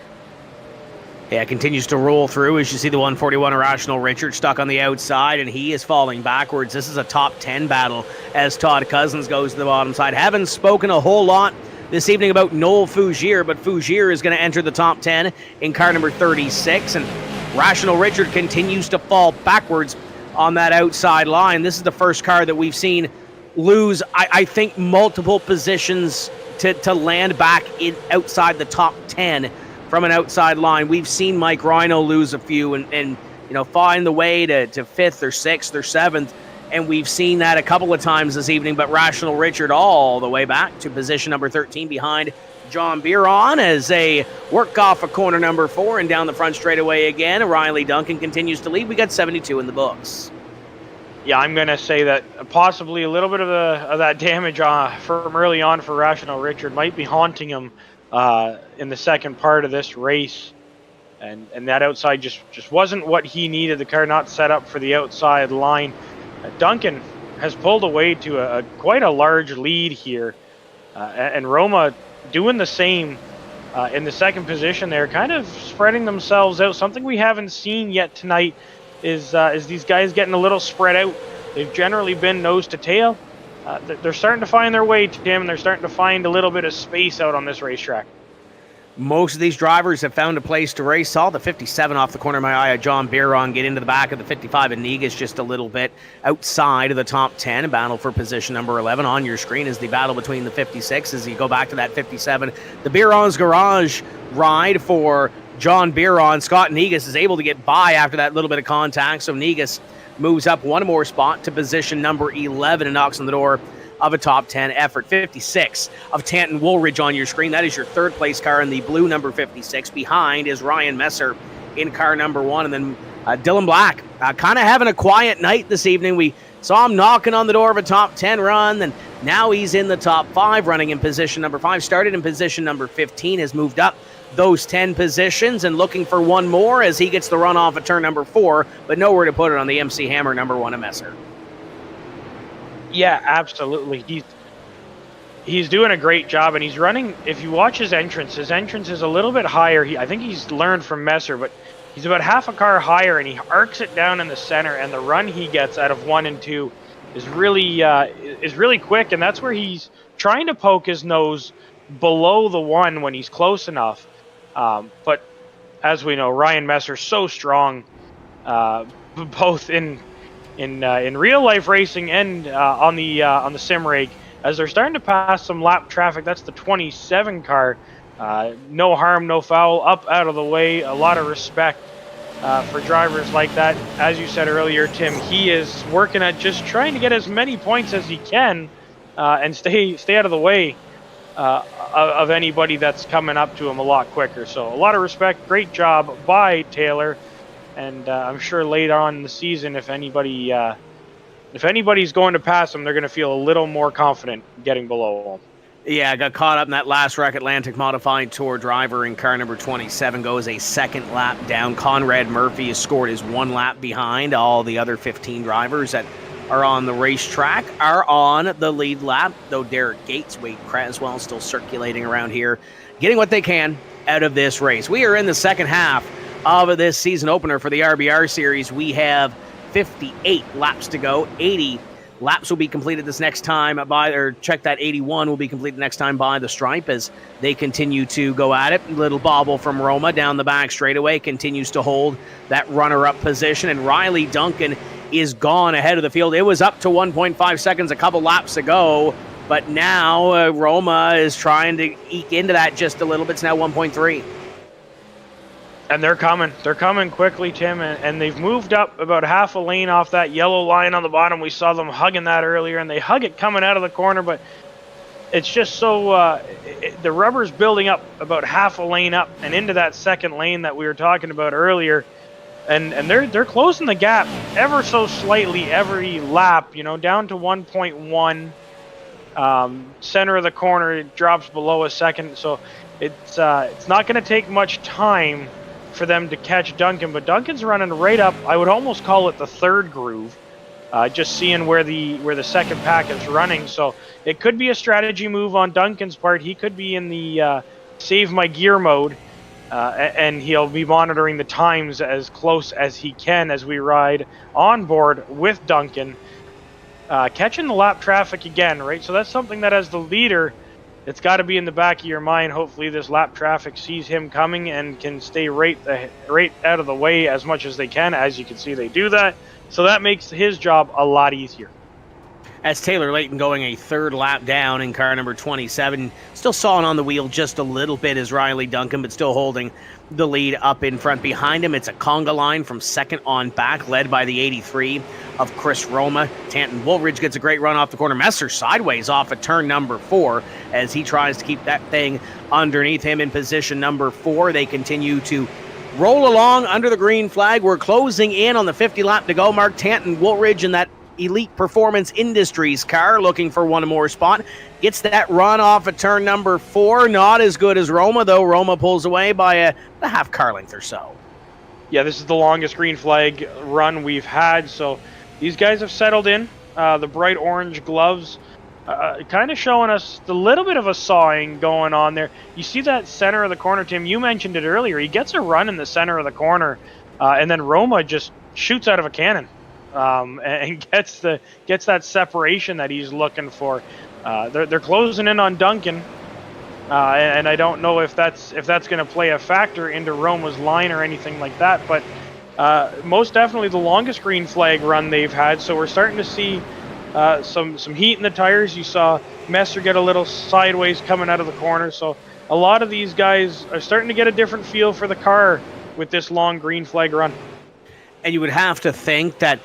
Yeah, continues to roll through as you see the 141 Irrational Richard stuck on the outside, and he is falling backwards. This is a top 10 battle as Todd Cousins goes to the bottom side. Haven't spoken a whole lot this evening about Noel Fougier, but Fougier is going to enter the top 10 in car number 36, and Rational Richard continues to fall backwards on that outside line. This is the first car that we've seen lose, I think, multiple positions to land back in outside the top 10 from an outside line. We've seen Mike Rhino lose a few and find the way to 5th or 6th or 7th, and we've seen that a couple of times this evening, but Rational Richard all the way back to position number 13 behind John Biron as they work off of corner number 4 and down the front straightaway again. Riley Duncan continues to lead. We got 72 in the books. Yeah, I'm going to say that possibly a little bit of that damage from early on for Rational Richard might be haunting him in the second part of this race. And that outside just wasn't what he needed. The car not set up for the outside line. Duncan has pulled away to quite a large lead here. And Roma doing the same in the second position there, kind of spreading themselves out. Something we haven't seen yet tonight is these guys getting a little spread out. They've generally been nose to tail. They're starting to find their way, Tim, and they're starting to find a little bit of space out on this racetrack. Most of these drivers have found a place to race. Saw the 57 off the corner of my eye, John Biron, get into the back of the 55, and Negas just a little bit outside of the top 10. Battle for position number 11 on your screen is the battle between the 56 as you go back to that 57. The Biron's Garage ride for John Biron. Scott Negas is able to get by after that little bit of contact, so Negas moves up one more spot to position number 11 and knocks on the door of a top 10 effort. 56 of Tanton Woolridge on your screen. That is your third place car in the blue number 56. Behind is Ryan Messer in car number 1. And then Dylan Black kind of having a quiet night this evening. We saw him knocking on the door of a top 10 run, and now he's in the top 5, running in position number 5. Started in position number 15, has moved up those 10 positions and looking for one more as he gets the run off at turn number 4, but nowhere to put it on the MC Hammer number 1 of Messer. Yeah, absolutely. He's doing a great job, and he's running. If you watch his entrance is a little bit higher. I think he's learned from Messer, but he's about half a car higher, and he arcs it down in the center, and the run he gets out of 1 and 2 is really quick, and that's where he's trying to poke his nose below the 1 when he's close enough. But as we know, Ryan Messer's so strong, both in real life racing and on the sim rig, as they're starting to pass some lap traffic. That's the 27 car. No harm, no foul, up out of the way. A lot of respect for drivers like that. As you said earlier, Tim, he is working at just trying to get as many points as he can and stay out of the way of anybody that's coming up to him a lot quicker. So a lot of respect. Great job by Taylor. And I'm sure later on in the season, if anybody's going to pass him, they're going to feel a little more confident getting below him. Yeah, got caught up in that last wreck. Atlantic Modified Tour driver in car number 27 goes a second lap down. Conrad Murphy has scored his 1 lap behind. All the other 15 drivers that are on the racetrack are on the lead lap, though Derek Gates, Wade Creswell still circulating around here, getting what they can out of this race. We are in the second half of this season opener for the RBR series. We have 58 laps to go. 80 laps will be completed this next time check that 81 will be completed next time by the stripe as they continue to go at it. Little bobble from Roma down the back straightaway continues to hold that runner-up position, and Riley Duncan is gone ahead of the field. It was up to 1.5 seconds a couple laps ago, but now Roma is trying to eke into that just a little bit. It's now 1.3. And they're coming quickly, Tim, and they've moved up about half a lane off that yellow line on the bottom. We saw them hugging that earlier, and they hug it coming out of the corner, but it's just so the rubber's building up about half a lane up and into that second lane that we were talking about earlier. and they're closing the gap ever so slightly every lap, down to 1.1. Center of the corner, it drops below a second, so it's not going to take much time for them to catch Duncan, but Duncan's running right up, I would almost call it the third groove, just seeing where the second pack is running. So it could be a strategy move on Duncan's part. He could be in the save my gear mode, and he'll be monitoring the times as close as he can as we ride on board with Duncan, catching the lap traffic again, right? So that's something that as the leader, it's got to be in the back of your mind. Hopefully this lap traffic sees him coming and can stay right out of the way as much as they can. As you can see, they do that. So that makes his job a lot easier. As Taylor Layton going a third lap down in car number 27, still sawing on the wheel just a little bit as Riley Duncan, but still holding the lead up in front. Behind him, it's a conga line from second on back, led by the 83 of Chris Roma. Tanton Woolridge gets a great run off the corner. Messer sideways off at turn number 4 as he tries to keep that thing underneath him in position number 4. They continue to roll along under the green flag. We're closing in on the 50 lap to go mark. Tanton Woolridge in that Elite Performance Industries car looking for one more spot. Gets that run off at turn number 4. Not as good as Roma, though. Roma pulls away by a half car length or so. Yeah, this is the longest green flag run we've had, so these guys have settled in. The bright orange gloves kind of showing us a little bit of a sawing going on there. You see that center of the corner, Tim, you mentioned it earlier. He gets a run in the center of the corner, and then Roma just shoots out of a cannon. And gets that separation that he's looking for. They're closing in on Duncan, and I don't know if that's going to play a factor into Roma's line or anything like that. But most definitely the longest green flag run they've had. So we're starting to see some heat in the tires. You saw Messer get a little sideways coming out of the corner. So a lot of these guys are starting to get a different feel for the car with this long green flag run. And you would have to think that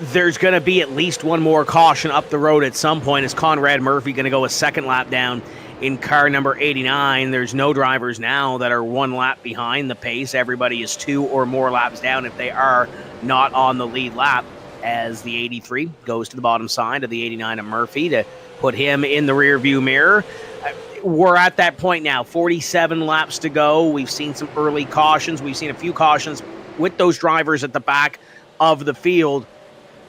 there's going to be at least one more caution up the road at some point. Is Conrad Murphy going to go a second lap down in car number 89? There's no drivers now that are one lap behind the pace. Everybody is 2 or more laps down if they are not on the lead lap, as the 83 goes to the bottom side of the 89 of Murphy to put him in the rear view mirror. We're at that point now, 47 laps to go. We've seen some early cautions. We've seen a few cautions with those drivers at the back of the field.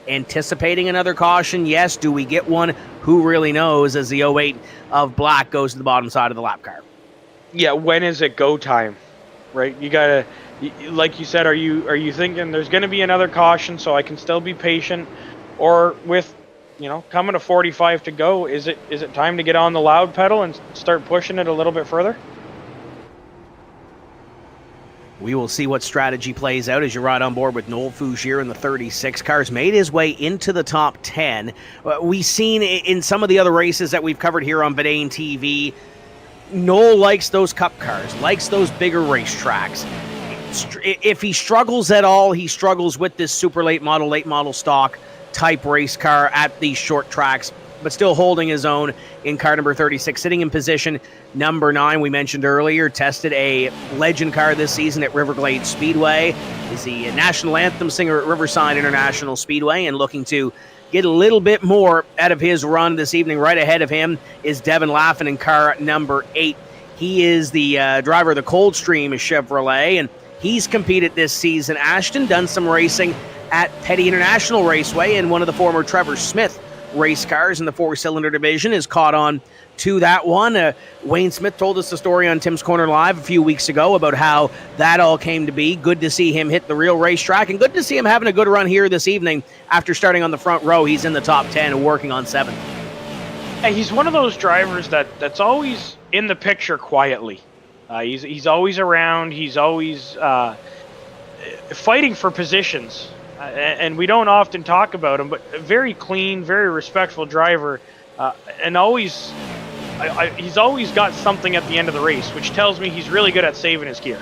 Anticipating another caution? Yes. Do we get one? Who really knows, as the 08 of Black goes to the bottom side of the lap car. Yeah, when is it go time? Right? You gotta, like you said, are you thinking there's gonna be another caution so I can still be patient? Or with, coming to 45 to go, is it time to get on the loud pedal and start pushing it a little bit further? We will see what strategy plays out as you ride on board with Noel Fougere in the 36 cars. Made his way into the top 10. We've seen in some of the other races that we've covered here on VidaneTV, Noel likes those cup cars, likes those bigger racetracks. If he struggles at all, he struggles with this super late model stock type race car at these short tracks, but still holding his own in car number 36, sitting in position number 9. We mentioned earlier, tested a legend car this season at Riverglade Speedway. Is the national anthem singer at Riverside International Speedway, and looking to get a little bit more out of his run this evening. Right ahead of him is Devin Laffin in car number 8. He is the driver of the Coldstream Chevrolet, and he's competed this season. Ashton done some racing at Petty International Raceway, and one of the former Trevor Smith race cars in the 4-cylinder division is caught on to that one. Wayne Smith told us the story on Tim's Corner Live a few weeks ago about how that all came to be. Good to see him hit the real racetrack, and good to see him having a good run here this evening. After starting on the front row, he's in the top 10 and working on 7th. And he's one of those drivers that's always in the picture quietly. He's always around. He's always fighting for positions. And we don't often talk about him, but a very clean, very respectful driver, and always, he's always got something at the end of the race, which tells me he's really good at saving his gear.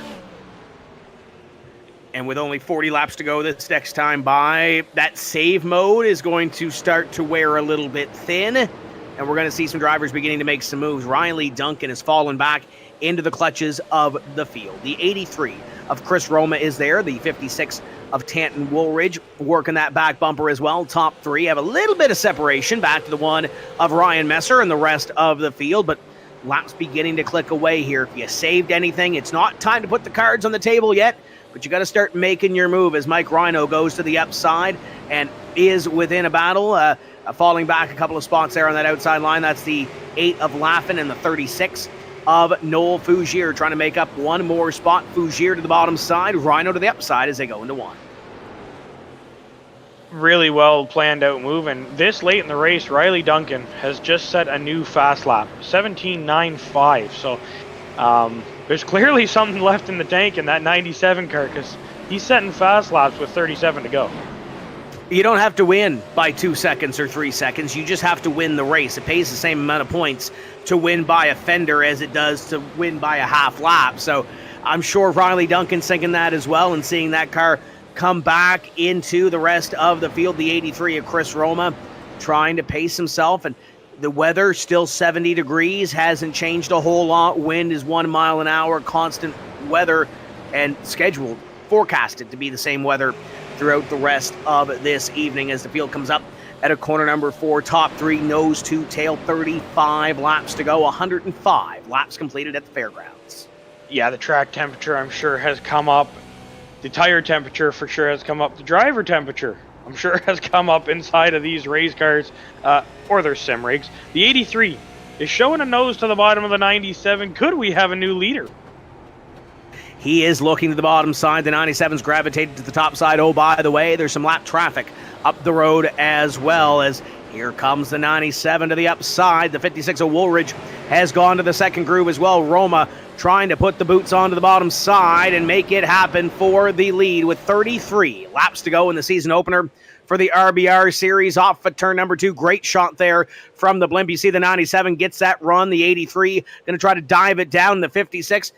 And with only 40 laps to go this next time by, that save mode is going to start to wear a little bit thin, and we're going to see some drivers beginning to make some moves. Riley Duncan has fallen back into the clutches of the field. The 83 of Chris Roma is there. The 56 of Tanton Woolridge working that back bumper as well. Top three have a little bit of separation back to the one of Ryan Messer and the rest of the field, but laps beginning to click away here. If you saved anything, it's not time to put the cards on the table yet, but you got to start making your move as Mike Rhino goes to the upside and is within a battle, falling back a couple of spots there on that outside line. That's the 8 of Laffin and the 36 of Noel Fougier trying to make up one more spot. Fougier to the bottom side, Rhino to the upside as they go into one. Really well planned out move, and this late in the race, Riley Duncan has just set a new fast lap, 17.95. So there's clearly something left in the tank in that 97 car, because he's setting fast laps with 37 to go. You don't have to win by 2 seconds or 3 seconds. You just have to win the race. It pays the same amount of points to win by a fender as it does to win by a half lap. So I'm sure Riley Duncan's thinking that as well, and seeing that car come back into the rest of the field. The 83 of Chris Roma trying to pace himself, and the weather still 70 degrees, hasn't changed a whole lot. Wind is 1 mile an hour, constant weather, and scheduled, forecasted to be the same weather throughout the rest of this evening as the field comes up at a corner number 4. Top three, nose to tail, 35 laps to go, 105 laps completed at the fairgrounds. Yeah, the track temperature, I'm sure, has come up. The tire temperature for sure has come up. The driver temperature, I'm sure, has come up inside of these race cars, or their sim rigs. The 83 is showing a nose to the bottom of the 97. Could we have a new leader? He is looking to the bottom side. The 97's gravitated to the top side. Oh, by the way, there's some lap traffic up the road as well, as here comes the 97 to the upside. The 56 of Woolridge has gone to the second groove as well. Roma trying to put the boots onto the bottom side and make it happen for the lead with 33 laps to go in the season opener for the RBR series. Off at turn number 2. Great shot there from the blimp. You see the 97 gets that run. The 83 going to try to dive it down. The 56.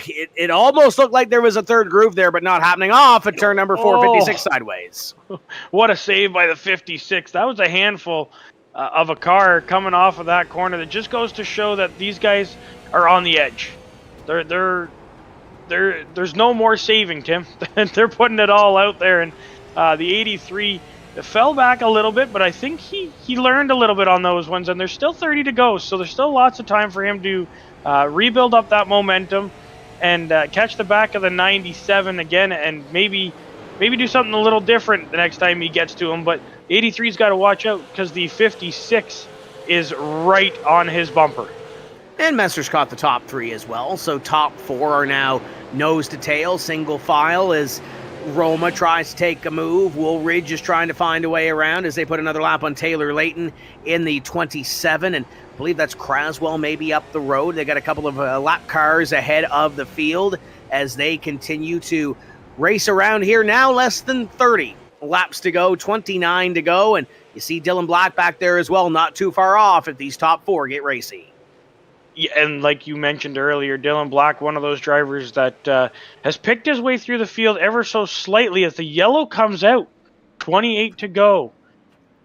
It almost looked like there was a third groove there, but not happening. Off at turn number 4, 56 sideways. What a save by the 56. That was a handful of a car coming off of that corner. That just goes to show that these guys are on the edge. There's no more saving, Tim. They're putting it all out there, and the 83 fell back a little bit, but I think he learned a little bit on those ones, and there's still 30 to go, so there's still lots of time for him to rebuild up that momentum and catch the back of the 97 again, and maybe do something a little different the next time he gets to him. But 83's got to watch out, because the 56 is right on his bumper. And Messer's caught the top 3 as well, so top 4 are now nose to tail, single file, as Roma tries to take a move. Woolridge is trying to find a way around as they put another lap on Taylor Layton in the 27, and I believe that's Craswell maybe up the road. They got a couple of lap cars ahead of the field as they continue to race around here. Now less than 30 laps to go, 29 to go, and you see Dylan Black back there as well, not too far off if these top 4 get racy. Yeah, and like you mentioned earlier, Dylan Black, one of those drivers that has picked his way through the field ever so slightly as the yellow comes out. 28 to go.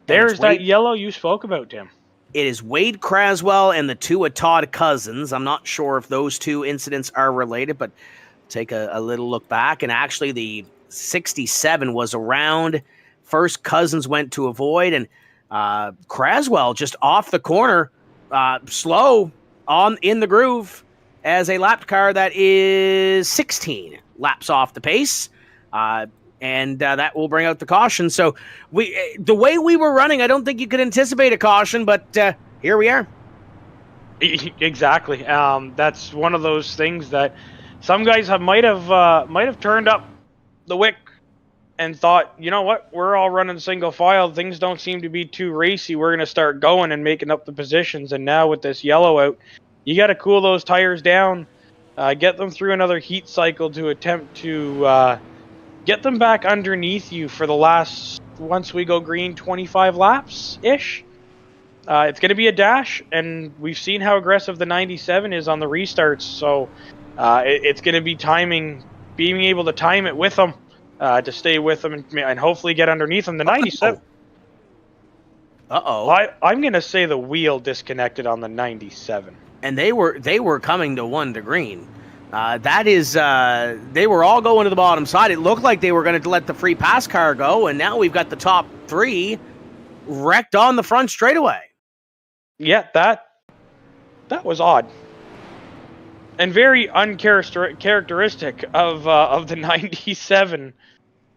There's that yellow you spoke about, Tim. It is Wade Craswell and the 2 of Todd Cousins. I'm not sure if those 2 incidents are related, but take a little look back. And actually, the 67 was around. First, Cousins went to avoid, and Craswell just off the corner, slow in the groove as a lap car that is 16 laps off the pace. And that will bring out the caution. So the way we were running, I don't think you could anticipate a caution, but here we are. Exactly. That's one of those things that some guys might have turned up the wick and thought, you know what, we're all running single file. Things don't seem to be too racy. We're going to start going and making up the positions. And now with this yellow out, you got to cool those tires down, get them through another heat cycle to attempt to get them back underneath you for the last, once we go green, 25 laps-ish. It's going to be a dash, and we've seen how aggressive the 97 is on the restarts, so it's going to be timing, being able to time it with them, to stay with them and hopefully get underneath them. The 97... Uh-oh. I'm going to say the wheel disconnected on the 97. And they were coming to 1 to green. That is, they were all going to the bottom side. It looked like they were going to let the free pass car go, and now we've got the top 3 wrecked on the front straightaway. Yeah, that was odd. And very uncharacteristic of the 97.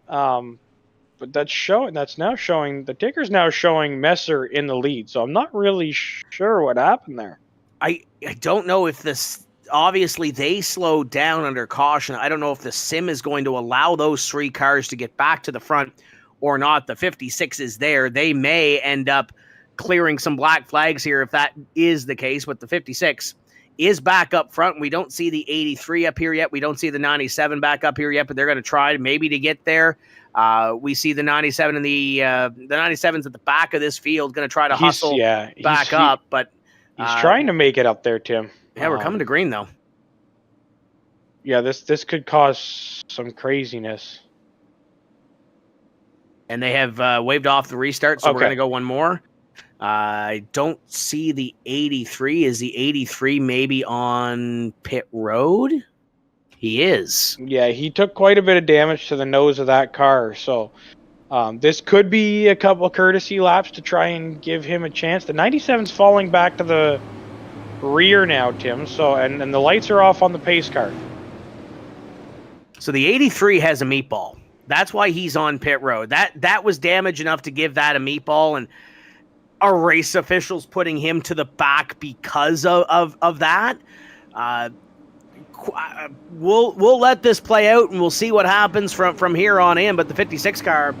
But that's now showing, the ticker's now showing Messer in the lead. So I'm not really sure what happened there. I don't know if this, obviously they slowed down under caution. I don't know if the sim is going to allow those 3 cars to get back to the front or not. The 56 is there. They may end up clearing some black flags here if that is the case, but the 56 is back up front. We don't see the 83 up here yet. We don't see the 97 back up here yet, but they're going to try maybe to get there. We see the 97 and the 97's at the back of this field, going to try to hustle back up, but he's trying to make it up there, Tim. Yeah, we're coming to green though. Yeah, this could cause some craziness. And they have waved off the restart, so we're going to go one more. I don't see the 83. Is the 83 maybe on pit road? He is. Yeah, he took quite a bit of damage to the nose of that car. So this could be a couple courtesy laps to try and give him a chance. The 97's falling back to the rear now, Tim. So and the lights are off on the pace car. So the 83 has a meatball. That's why he's on pit road. That was damage enough to give that a meatball, and our race officials putting him to the back because of that. We'll let this play out, and we'll see what happens from here on in. But the 56 car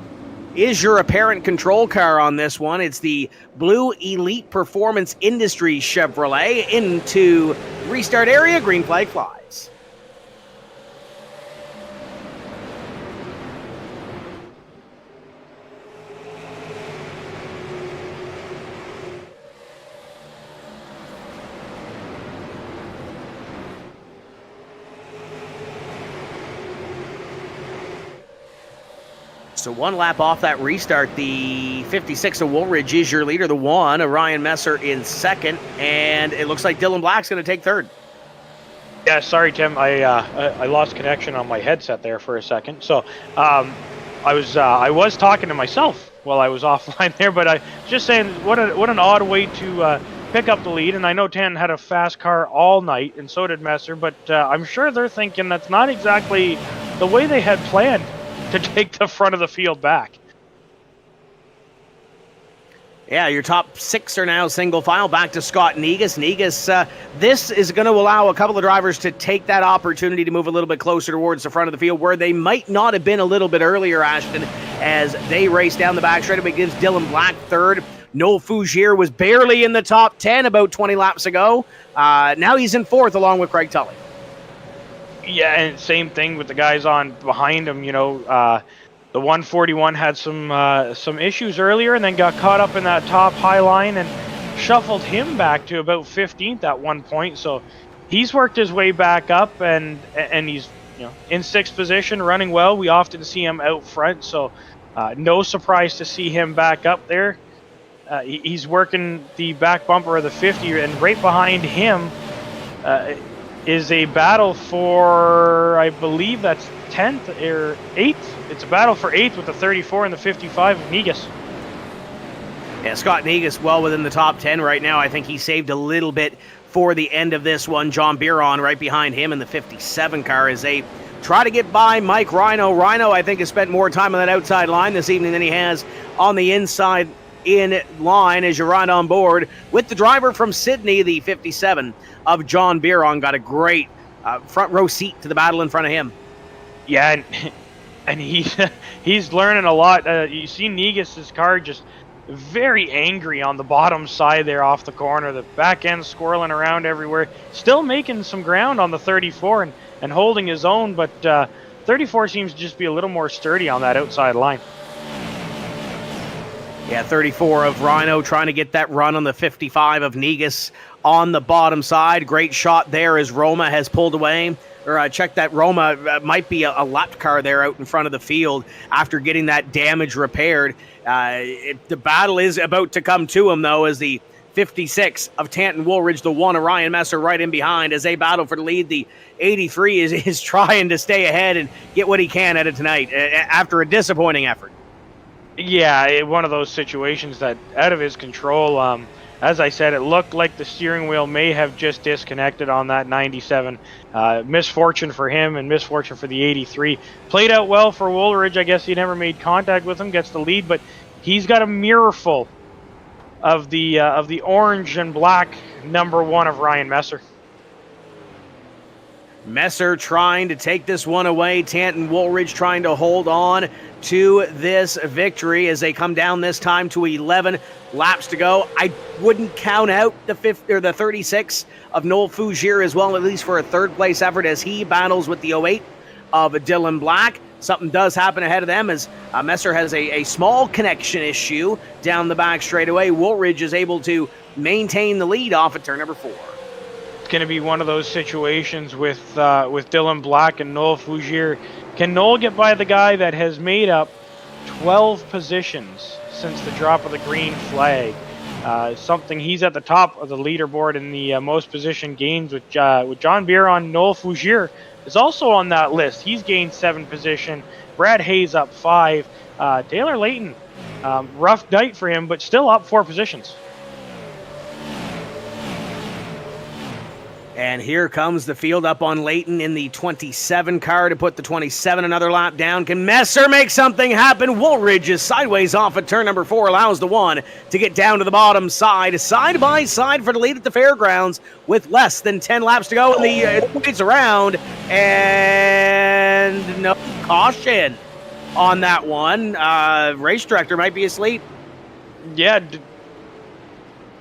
is your apparent control car on this one. It's the Blue Elite Performance Industries Chevrolet into restart area. Green flag flies. So 1 lap off that restart. The 56 of Woolridge is your leader. The 1 of Ryan Messer in second. And it looks like Dylan Black's going to take third. Yeah, sorry, Tim. I lost connection on my headset there for a second. So I was talking to myself while I was offline there, but I just saying what an odd way to pick up the lead. And I know Tan had a fast car all night, and so did Messer. But I'm sure they're thinking that's not exactly the way they had planned to take the front of the field back. Yeah, your top 6 are now single file back to Scott Negus. Negus, this is going to allow a couple of drivers to take that opportunity to move a little bit closer towards the front of the field where they might not have been a little bit earlier, Ashton, as they race down the back straight. It gives Dylan Black third. Noel Fougier was barely in the top 10 about 20 laps ago. Now he's in fourth along with Craig Tully. Yeah, and same thing with the guys on behind him. You know, the 141 had some issues earlier, and then got caught up in that top high line and shuffled him back to about 15th at one point. So he's worked his way back up, and he's in 6th position, running well. We often see him out front, so no surprise to see him back up there. He's working the back bumper of the 50, and right behind him is a battle for, I believe that's 10th or 8th. It's a battle for 8th with the 34 and the 55 of Negus. Yeah, Scott Negus well within the top 10 right now. I think he saved a little bit for the end of this one. John Biron right behind him in the 57 car as they try to get by Mike Rhino. Rhino, I think, has spent more time on that outside line this evening than he has on the inside in line as you ride on board with the driver from Sydney, the 57 of John Biron. Got a great front row seat to the battle in front of him. Yeah, and he's learning a lot. You see Negus's car just very angry on the bottom side there off the corner. The back end swirling around everywhere. Still making some ground on the 34 and holding his own, but 34 seems to just be a little more sturdy on that outside line. Yeah, 34 of Rhino trying to get that run on the 55 of Negus on the bottom side. Great shot there as Roma has pulled away. Or check that Roma might be a lap car there out in front of the field after getting that damage repaired. The battle is about to come to him, though, as the 56 of Tanton Woolridge, the one of Ryan Messer right in behind as they battle for the lead. The 83 is trying to stay ahead and get what he can out of tonight after a disappointing effort. Yeah, one of those situations that out of his control. As I said, it looked like the steering wheel may have just disconnected on that 97. Misfortune for him and misfortune for the 83. Played out well for Woolridge. I guess he never made contact with him, gets the lead, but he's got a mirror full of the orange and black number 1 of Ryan Messer. Messer trying to take this one away. Tanton Woolridge trying to hold on to this victory as they come down this time to 11 laps to go. I wouldn't count out the 36 of Noel Fougier as well, at least for a third place effort as he battles with the 08 of Dylan Black. Something does happen ahead of them as Messer has a small connection issue down the back straightaway. Woolridge is able to maintain the lead off at turn number 4. It's going to be one of those situations with Dylan Black and Noel Fougier. Can Noel get by the guy that has made up 12 positions since the drop of the green flag? Something he's at the top of the leaderboard in the most position gains with John Biron. Noel Fougier is also on that list. He's gained 7 position. Brad Hayes up 5. Taylor Layton, rough night for him, but still up 4 positions. And here comes the field up on Layton in the 27 car to put the 27 another lap down. Can Messer make something happen? Woolridge is sideways off at turn number 4, allows the 1 to get down to the bottom side by side for the lead at the fairgrounds with less than 10 laps to go. And the waits around, and no caution on that one. Race director might be asleep. Yeah,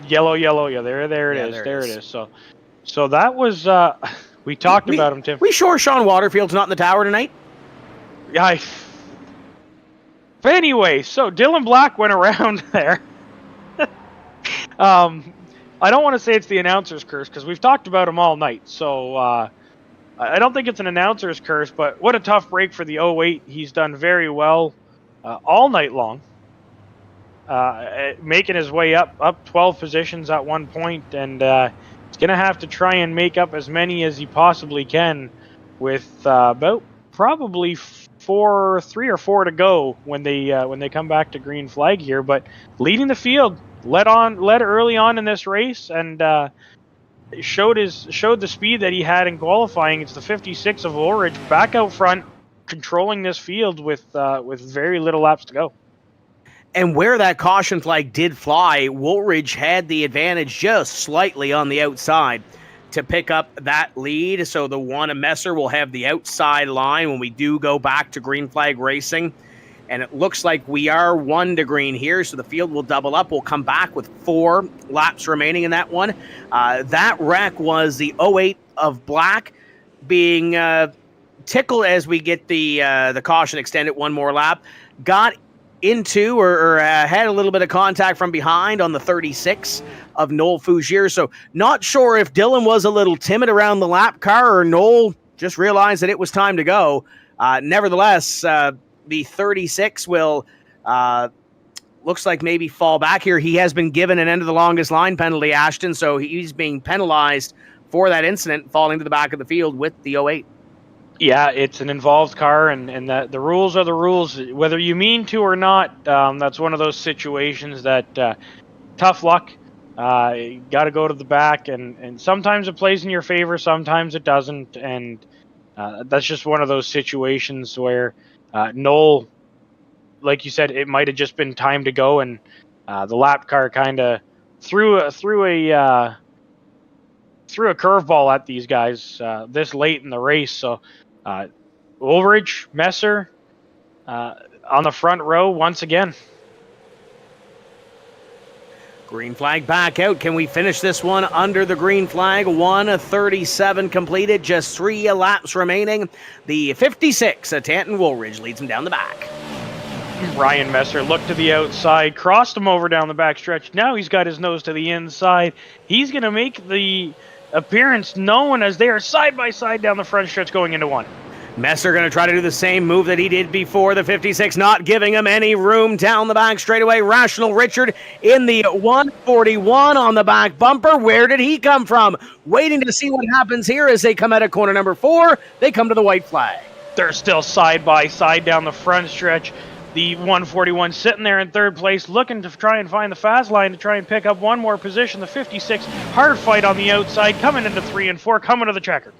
yellow. Yeah, there it is. There it is. So that was, we talked about him, Tim. We sure Sean Waterfield's not in the tower tonight? Yeah. But anyway, so Dylan Black went around there. I don't want to say it's the announcer's curse because we've talked about him all night. So I don't think it's an announcer's curse, but what a tough break for the 08. He's done very well all night long. Making his way up 12 positions at one point, and he's going to have to try and make up as many as he possibly can with about probably 3 or 4 to go when they come back to green flag here. But leading the field, led early on in this race, and showed the speed that he had in qualifying. It's the 56 of Woolridge back out front, controlling this field with very little laps to go. And where that caution flag did fly, Woolridge had the advantage just slightly on the outside to pick up that lead. So the 1 of Messer will have the outside line when we do go back to green flag racing. And it looks like we are 1 to green here, so the field will double up. We'll come back with 4 laps remaining in that one. That wreck was the 08 of Black being tickled as we get the caution extended 1 more lap. Got into or had a little bit of contact from behind on the 36 of Noel Fougier. So not sure if Dylan was a little timid around the lap car or Noel just realized that it was time to go. Nevertheless, the 36 will looks like maybe fall back here. He has been given an end of the longest line penalty, Ashton, so he's being penalized for that incident, falling to the back of the field with the 08. Yeah, it's an involved car, and the rules are the rules, whether you mean to or not. That's one of those situations that tough luck. You got to go to the back, and sometimes it plays in your favor, sometimes it doesn't, and that's just one of those situations where Noel, like you said, it might have just been time to go, and the lap car kind of threw a curveball at these guys this late in the race. So Woolridge, Messer on the front row once again. Green flag back out. Can we finish this one under the green flag? 1:37 completed, just 3 laps remaining. The 56 of Tanton Woolridge leads him down the back. Ryan Messer looked to the outside, crossed him over down the back stretch. Now he's got his nose to the inside. He's going to make the appearance known as they are side by side down the front stretch going into 1. Messer going to try to do the same move that he did before. The 56 not giving him any room down the back straightaway. Rational Richard in the 141 on the back bumper. Where did he come from? Waiting to see what happens here as they come out of corner number 4. They come to the white flag. They're still side by side down the front stretch. The 141 sitting there in third place, looking to try and find the fast line to try and pick up one more position. The 56, hard fight on the outside, coming into 3 and 4, coming to the checker.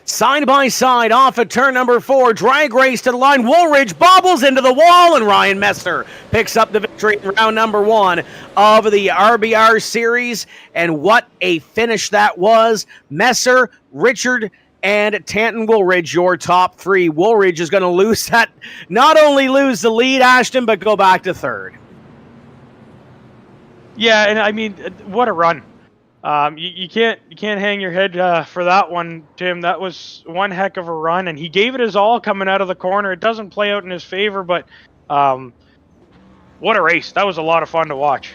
Side by side off at turn number 4, drag race to the line. Woolridge bobbles into the wall, and Ryan Messer picks up the victory in round number 1 of the RBR series. And what a finish that was. Messer, Richard, and Tanton Woolridge, your top 3. Woolridge is going to lose that, not only lose the lead, Ashton, but go back to 3rd. Yeah, and I mean, what a run. You can't hang your head for that one, Tim. That was one heck of a run, and he gave it his all coming out of the corner. It doesn't play out in his favor, but what a race. That was a lot of fun to watch.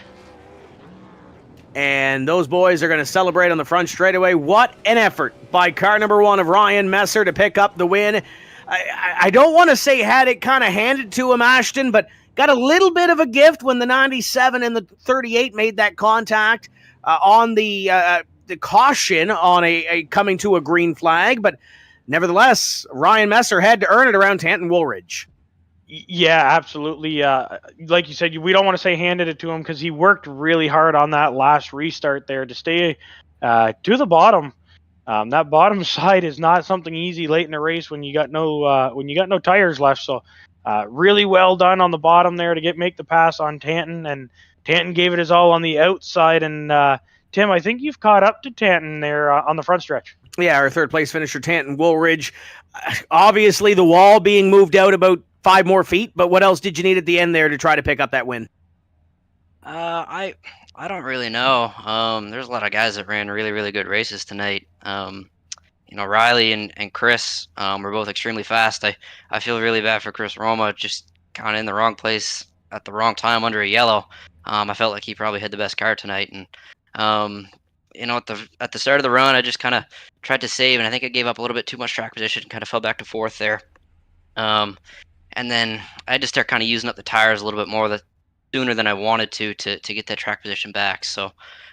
And those boys are going to celebrate on the front straightaway. What an effort by car number 1 of Ryan Messer to pick up the win. I don't want to say had it kind of handed to him, Ashton, but got a little bit of a gift when the 97 and the 38 made that contact on the caution on a coming to a green flag. But nevertheless, Ryan Messer had to earn it around Tanton Woolridge. Yeah, absolutely. Like you said, we don't want to say handed it to him because he worked really hard on that last restart there to stay to the bottom. That bottom side is not something easy late in the race when you got no tires left. So really well done on the bottom there to make the pass on Tanton, and Tanton gave it his all on the outside. And Tim, I think you've caught up to Tanton there on the front stretch. Yeah, our 3rd place finisher, Tanton Woolridge. Obviously, the wall being moved out about 5 more feet, but what else did you need at the end there to try to pick up that win? I don't really know. There's a lot of guys that ran really, really good races tonight. Riley and Chris were both extremely fast. I feel really bad for Chris Roma, just kind of in the wrong place at the wrong time under a yellow. I felt like he probably had the best car tonight, and at the start of the run, I just kind of tried to save, and I think I gave up a little bit too much track position, kind of fell back to 4th there. And then I had to start kind of using up the tires a little bit more sooner than I wanted to get that track position back. So,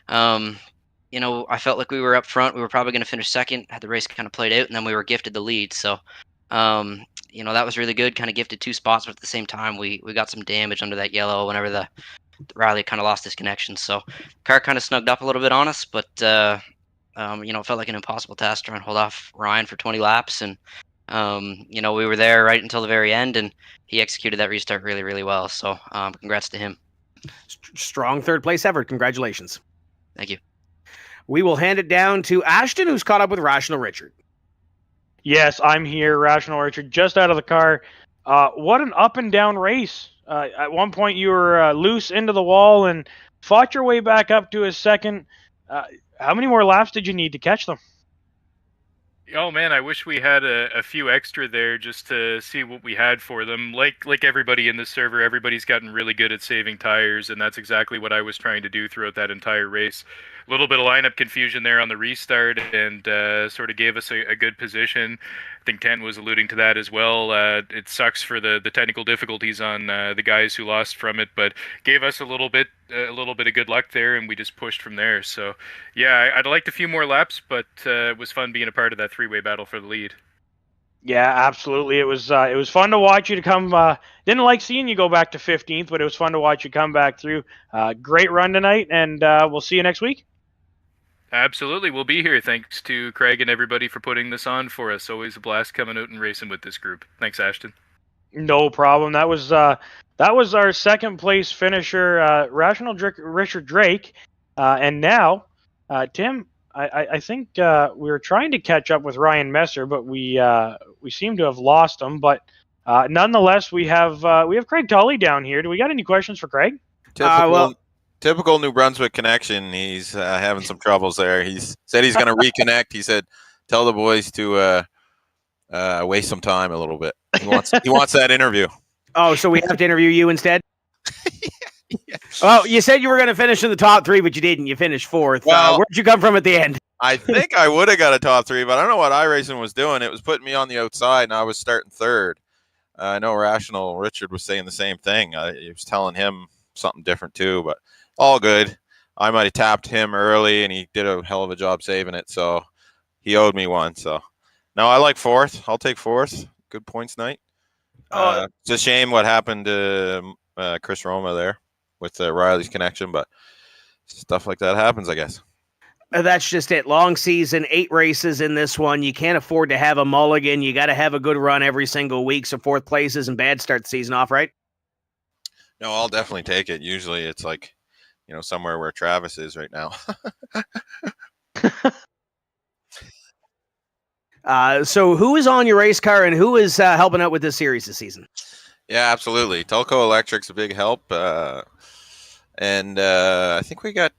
I felt like we were up front. We were probably going to finish 2nd, had the race kind of played out, and then we were gifted the lead. So, that was really good, kind of gifted 2 spots, but at the same time, we got some damage under that yellow whenever the Riley kind of lost his connection. So, car kind of snugged up a little bit on us, but, it felt like an impossible task to try and hold off Ryan for 20 laps. And, we were there right until the very end, and he executed that restart really, really well. So, congrats to him. Strong 3rd place effort. Congratulations. Thank you. We will hand it down to Ashton, who's caught up with Rational Richard. Yes, I'm here, Rational Richard, just out of the car. What an up and down race. At one point, you were loose into the wall and fought your way back up to a 2nd. How many more laps did you need to catch them? Oh man, I wish we had a few extra there just to see what we had for them. Like everybody in this server, everybody's gotten really good at saving tires, and that's exactly what I was trying to do throughout that entire race. A little bit of lineup confusion there on the restart, and sort of gave us a good position. I think Tanton was alluding to that as well. It sucks for the technical difficulties on the guys who lost from it, but gave us a little bit of good luck there, and we just pushed from there. So yeah, I'd liked a few more laps, but it was fun being a part of that 3-way battle for the lead. Yeah, absolutely. It was fun to watch you to come. Didn't like seeing you go back to 15th, but it was fun to watch you come back through. Great run tonight, and we'll see you next week. Absolutely, we'll be here. Thanks to Craig and everybody for putting this on for us. Always a blast coming out and racing with this group. Thanks, Ashton. No problem. That was our 2nd place finisher, Rational Richard Drake, and now, Tim. I think we were trying to catch up with Ryan Messer, but we seem to have lost him. But nonetheless, we have Craig Tully down here. Do we got any questions for Craig? Typical New Brunswick connection. He's having some troubles there. He said he's going to reconnect. He said, "Tell the boys to waste some time a little bit." He wants that interview. Oh, so we have to interview you instead? Yes. Well, you said you were going to finish in the top 3, but you didn't. You finished 4th. Well, where'd you come from at the end? I think I would have got a top 3, but I don't know what iRacing was doing. It was putting me on the outside, and I was starting 3rd. I know Rational Richard was saying the same thing. He was telling him something different too, but all good. I might have tapped him early, and he did a hell of a job saving it, so he owed me one. So no, I like 4th. I'll take 4th. Good points night. It's a shame what happened to Chris Roma there with Riley's connection, but stuff like that happens, I guess. That's just it. Long season, 8 races in this one. You can't afford to have a mulligan. You got to have a good run every single week. So 4th place isn't bad. Start the season off, right? No, I'll definitely take it. Usually it's like, somewhere where Travis is right now. So who is on your race car and who is helping out with this series this season? Yeah, absolutely. Telco Electric's a big help. And I think we got,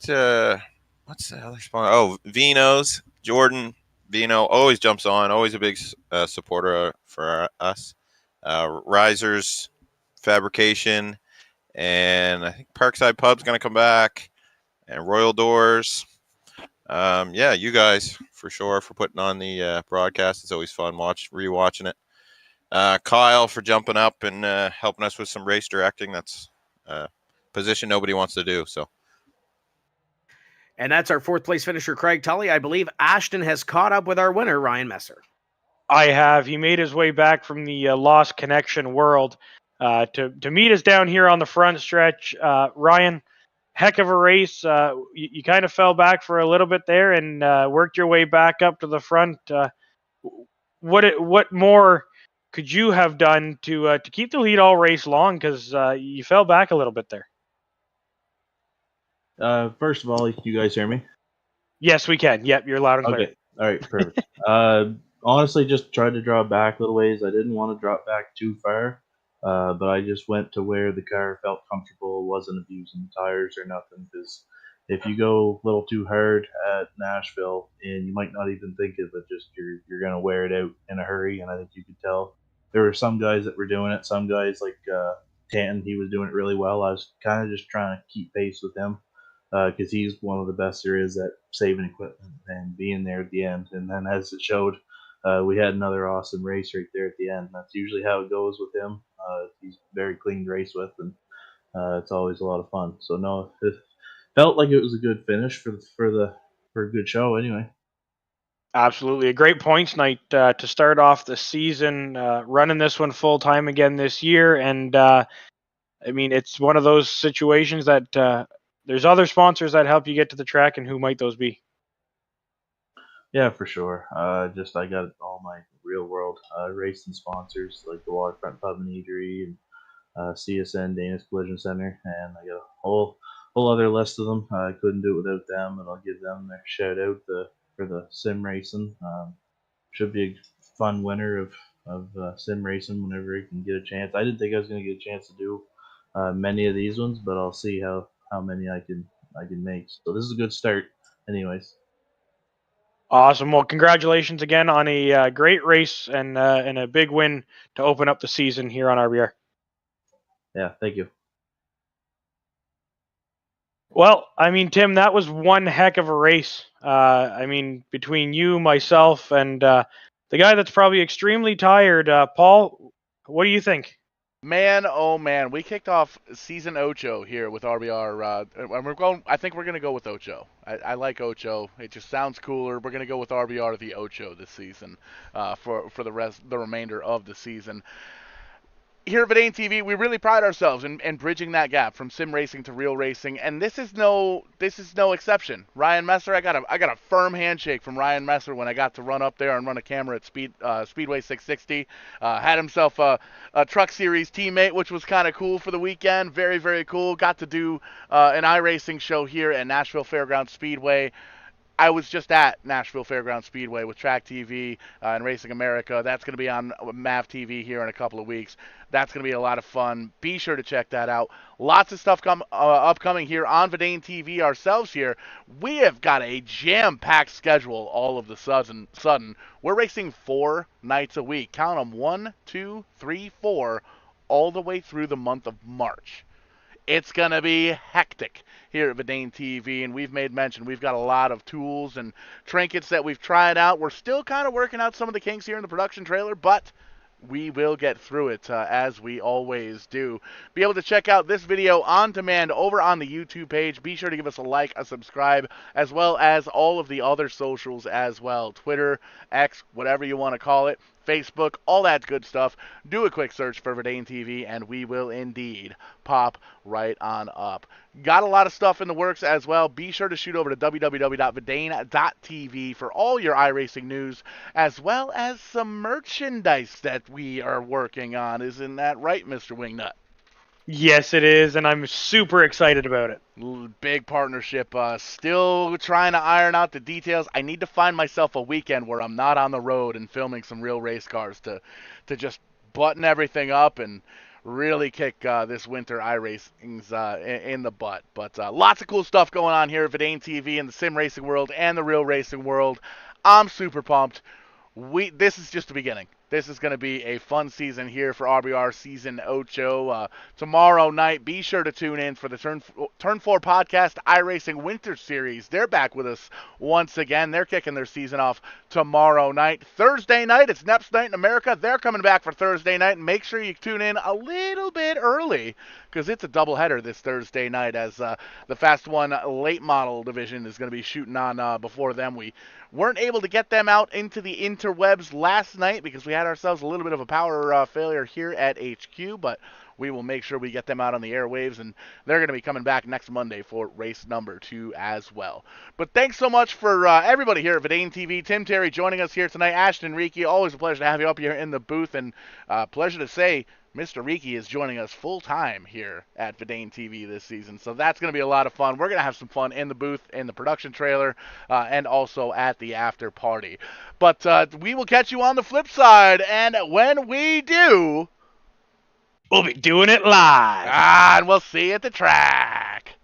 what's the other sponsor? Oh, Vino's. Jordan Vino always jumps on, always a big supporter for us. Risers Fabrication, and I think Parkside Pub's going to come back, and Royal Doors. Yeah, you guys for sure for putting on the broadcast. It's always fun rewatching it. Kyle for jumping up and helping us with some race directing. That's a position nobody wants to do. So. And that's our 4th place finisher, Craig Tully. I believe Ashton has caught up with our winner, Ryan Messer. I have. He made his way back from the lost connection world to meet us down here on the front stretch. Ryan, heck of a race. You kind of fell back for a little bit there and worked your way back up to the front. What more could you have done to keep the lead all race long? Because you fell back a little bit there. First of all, you guys hear me? Yes, we can. Yep, you're loud and clear. Okay. All right, perfect. Honestly, just tried to draw back a little ways. I didn't want to drop back too far, but I just went to where the car felt comfortable, wasn't abusing the tires or nothing. Because if you go a little too hard at Nashville, and you might not even think it, but just you're gonna wear it out in a hurry. And I think you could tell there were some guys that were doing it. Some guys like Tanton, he was doing it really well. I was kind of just trying to keep pace with him. Because he's one of the best there is at saving equipment and being there at the end. And then as it showed, we had another awesome race right there at the end. That's usually how it goes with him. He's very clean to race with, and it's always a lot of fun. So no, it felt like it was a good finish for a good show anyway. Absolutely. A great points night to start off the season, running this one full time again this year. And I mean, it's one of those situations that there's other sponsors that help you get to the track, and who might those be? Yeah, for sure. I got all my real world racing sponsors like the Waterfront Pub and Eatery and CSN Danish Collision Center, and I got a whole other list of them. I couldn't do it without them, and I'll give them their shout out for the sim racing. Should be a fun winter of sim racing whenever you can get a chance. I didn't think I was going to get a chance to do many of these ones, but I'll see how many I can make. So this is a good start, anyways. Awesome. Well, congratulations again on a great race and a big win to open up the season here on RBR. Yeah, thank you. Well, I mean, Tim, that was one heck of a race. I mean, between you, myself, and the guy that's probably extremely tired, Paul, what do you think? Man, oh man, we kicked off season Ocho here with RBR, and I think we're gonna go with Ocho. I like Ocho. It just sounds cooler. We're gonna go with RBR the Ocho this season, for the remainder of the season. Here at VidaneTV, we really pride ourselves in bridging that gap from sim racing to real racing, and this is no exception. Ryan Messer, I got a firm handshake from Ryan Messer when I got to run up there and run a camera at Speedway 660. Had himself a Truck Series teammate, which was kind of cool for the weekend. Very, very cool. Got to do an iRacing show here at Nashville Fairgrounds Speedway. I was just at Nashville Fairgrounds Speedway with Track TV and Racing America. That's going to be on MAV TV here in a couple of weeks. That's going to be a lot of fun. Be sure to check that out. Lots of stuff upcoming here on VidaneTV ourselves here. We have got a jam-packed schedule all of the sudden. We're racing 4 nights a week. Count them, 1, 2, 3, 4, all the way through the month of March. It's going to be hectic here at VidaneTV, and we've made mention we've got a lot of tools and trinkets that we've tried out. We're still kind of working out some of the kinks here in the production trailer, but we will get through it as we always do. Be able to check out this video on demand over on the YouTube page. Be sure to give us a like, a subscribe, as well as all of the other socials as well. Twitter, X, whatever you want to call it, Facebook, all that good stuff. Do a quick search for VidaneTV, and we will indeed pop right on up. Got a lot of stuff in the works as well. Be sure to shoot over to www.vidane.tv for all your iRacing news, as well as some merchandise that we are working on. Isn't that right, Mr. Wingnut? Yes, it is, and I'm super excited about it. Big partnership. Still trying to iron out the details. I need to find myself a weekend where I'm not on the road and filming some real race cars to just button everything up and really kick this winter iRacing's in the butt. But lots of cool stuff going on here at VidaneTV in the sim racing world and the real racing world. I'm super pumped. This is just the beginning. This is going to be a fun season here for RBR Season 8. Tomorrow night, be sure to tune in for the Turn 4 Podcast iRacing Winter Series. They're back with us once again. They're kicking their season off tomorrow night. Thursday night, it's Neps Night in America. They're coming back for Thursday night. Make sure you tune in a little bit early because it's a doubleheader this Thursday night as the Fast 1 late model division is going to be shooting on before them. We weren't able to get them out into the interwebs last night because we had ourselves a little bit of a power failure here at HQ, but we will make sure we get them out on the airwaves, and they're going to be coming back next Monday for race number 2 as well. But thanks so much for everybody here at VidaneTV. Tim Terry joining us here tonight. Ashton Reiki, always a pleasure to have you up here in the booth, and pleasure to say Mr. Reiki is joining us full-time here at VidaneTV this season, so that's going to be a lot of fun. We're going to have some fun in the booth, in the production trailer, and also at the after party. But we will catch you on the flip side, and when we do, We'll be doing it live. and we'll see you at the track.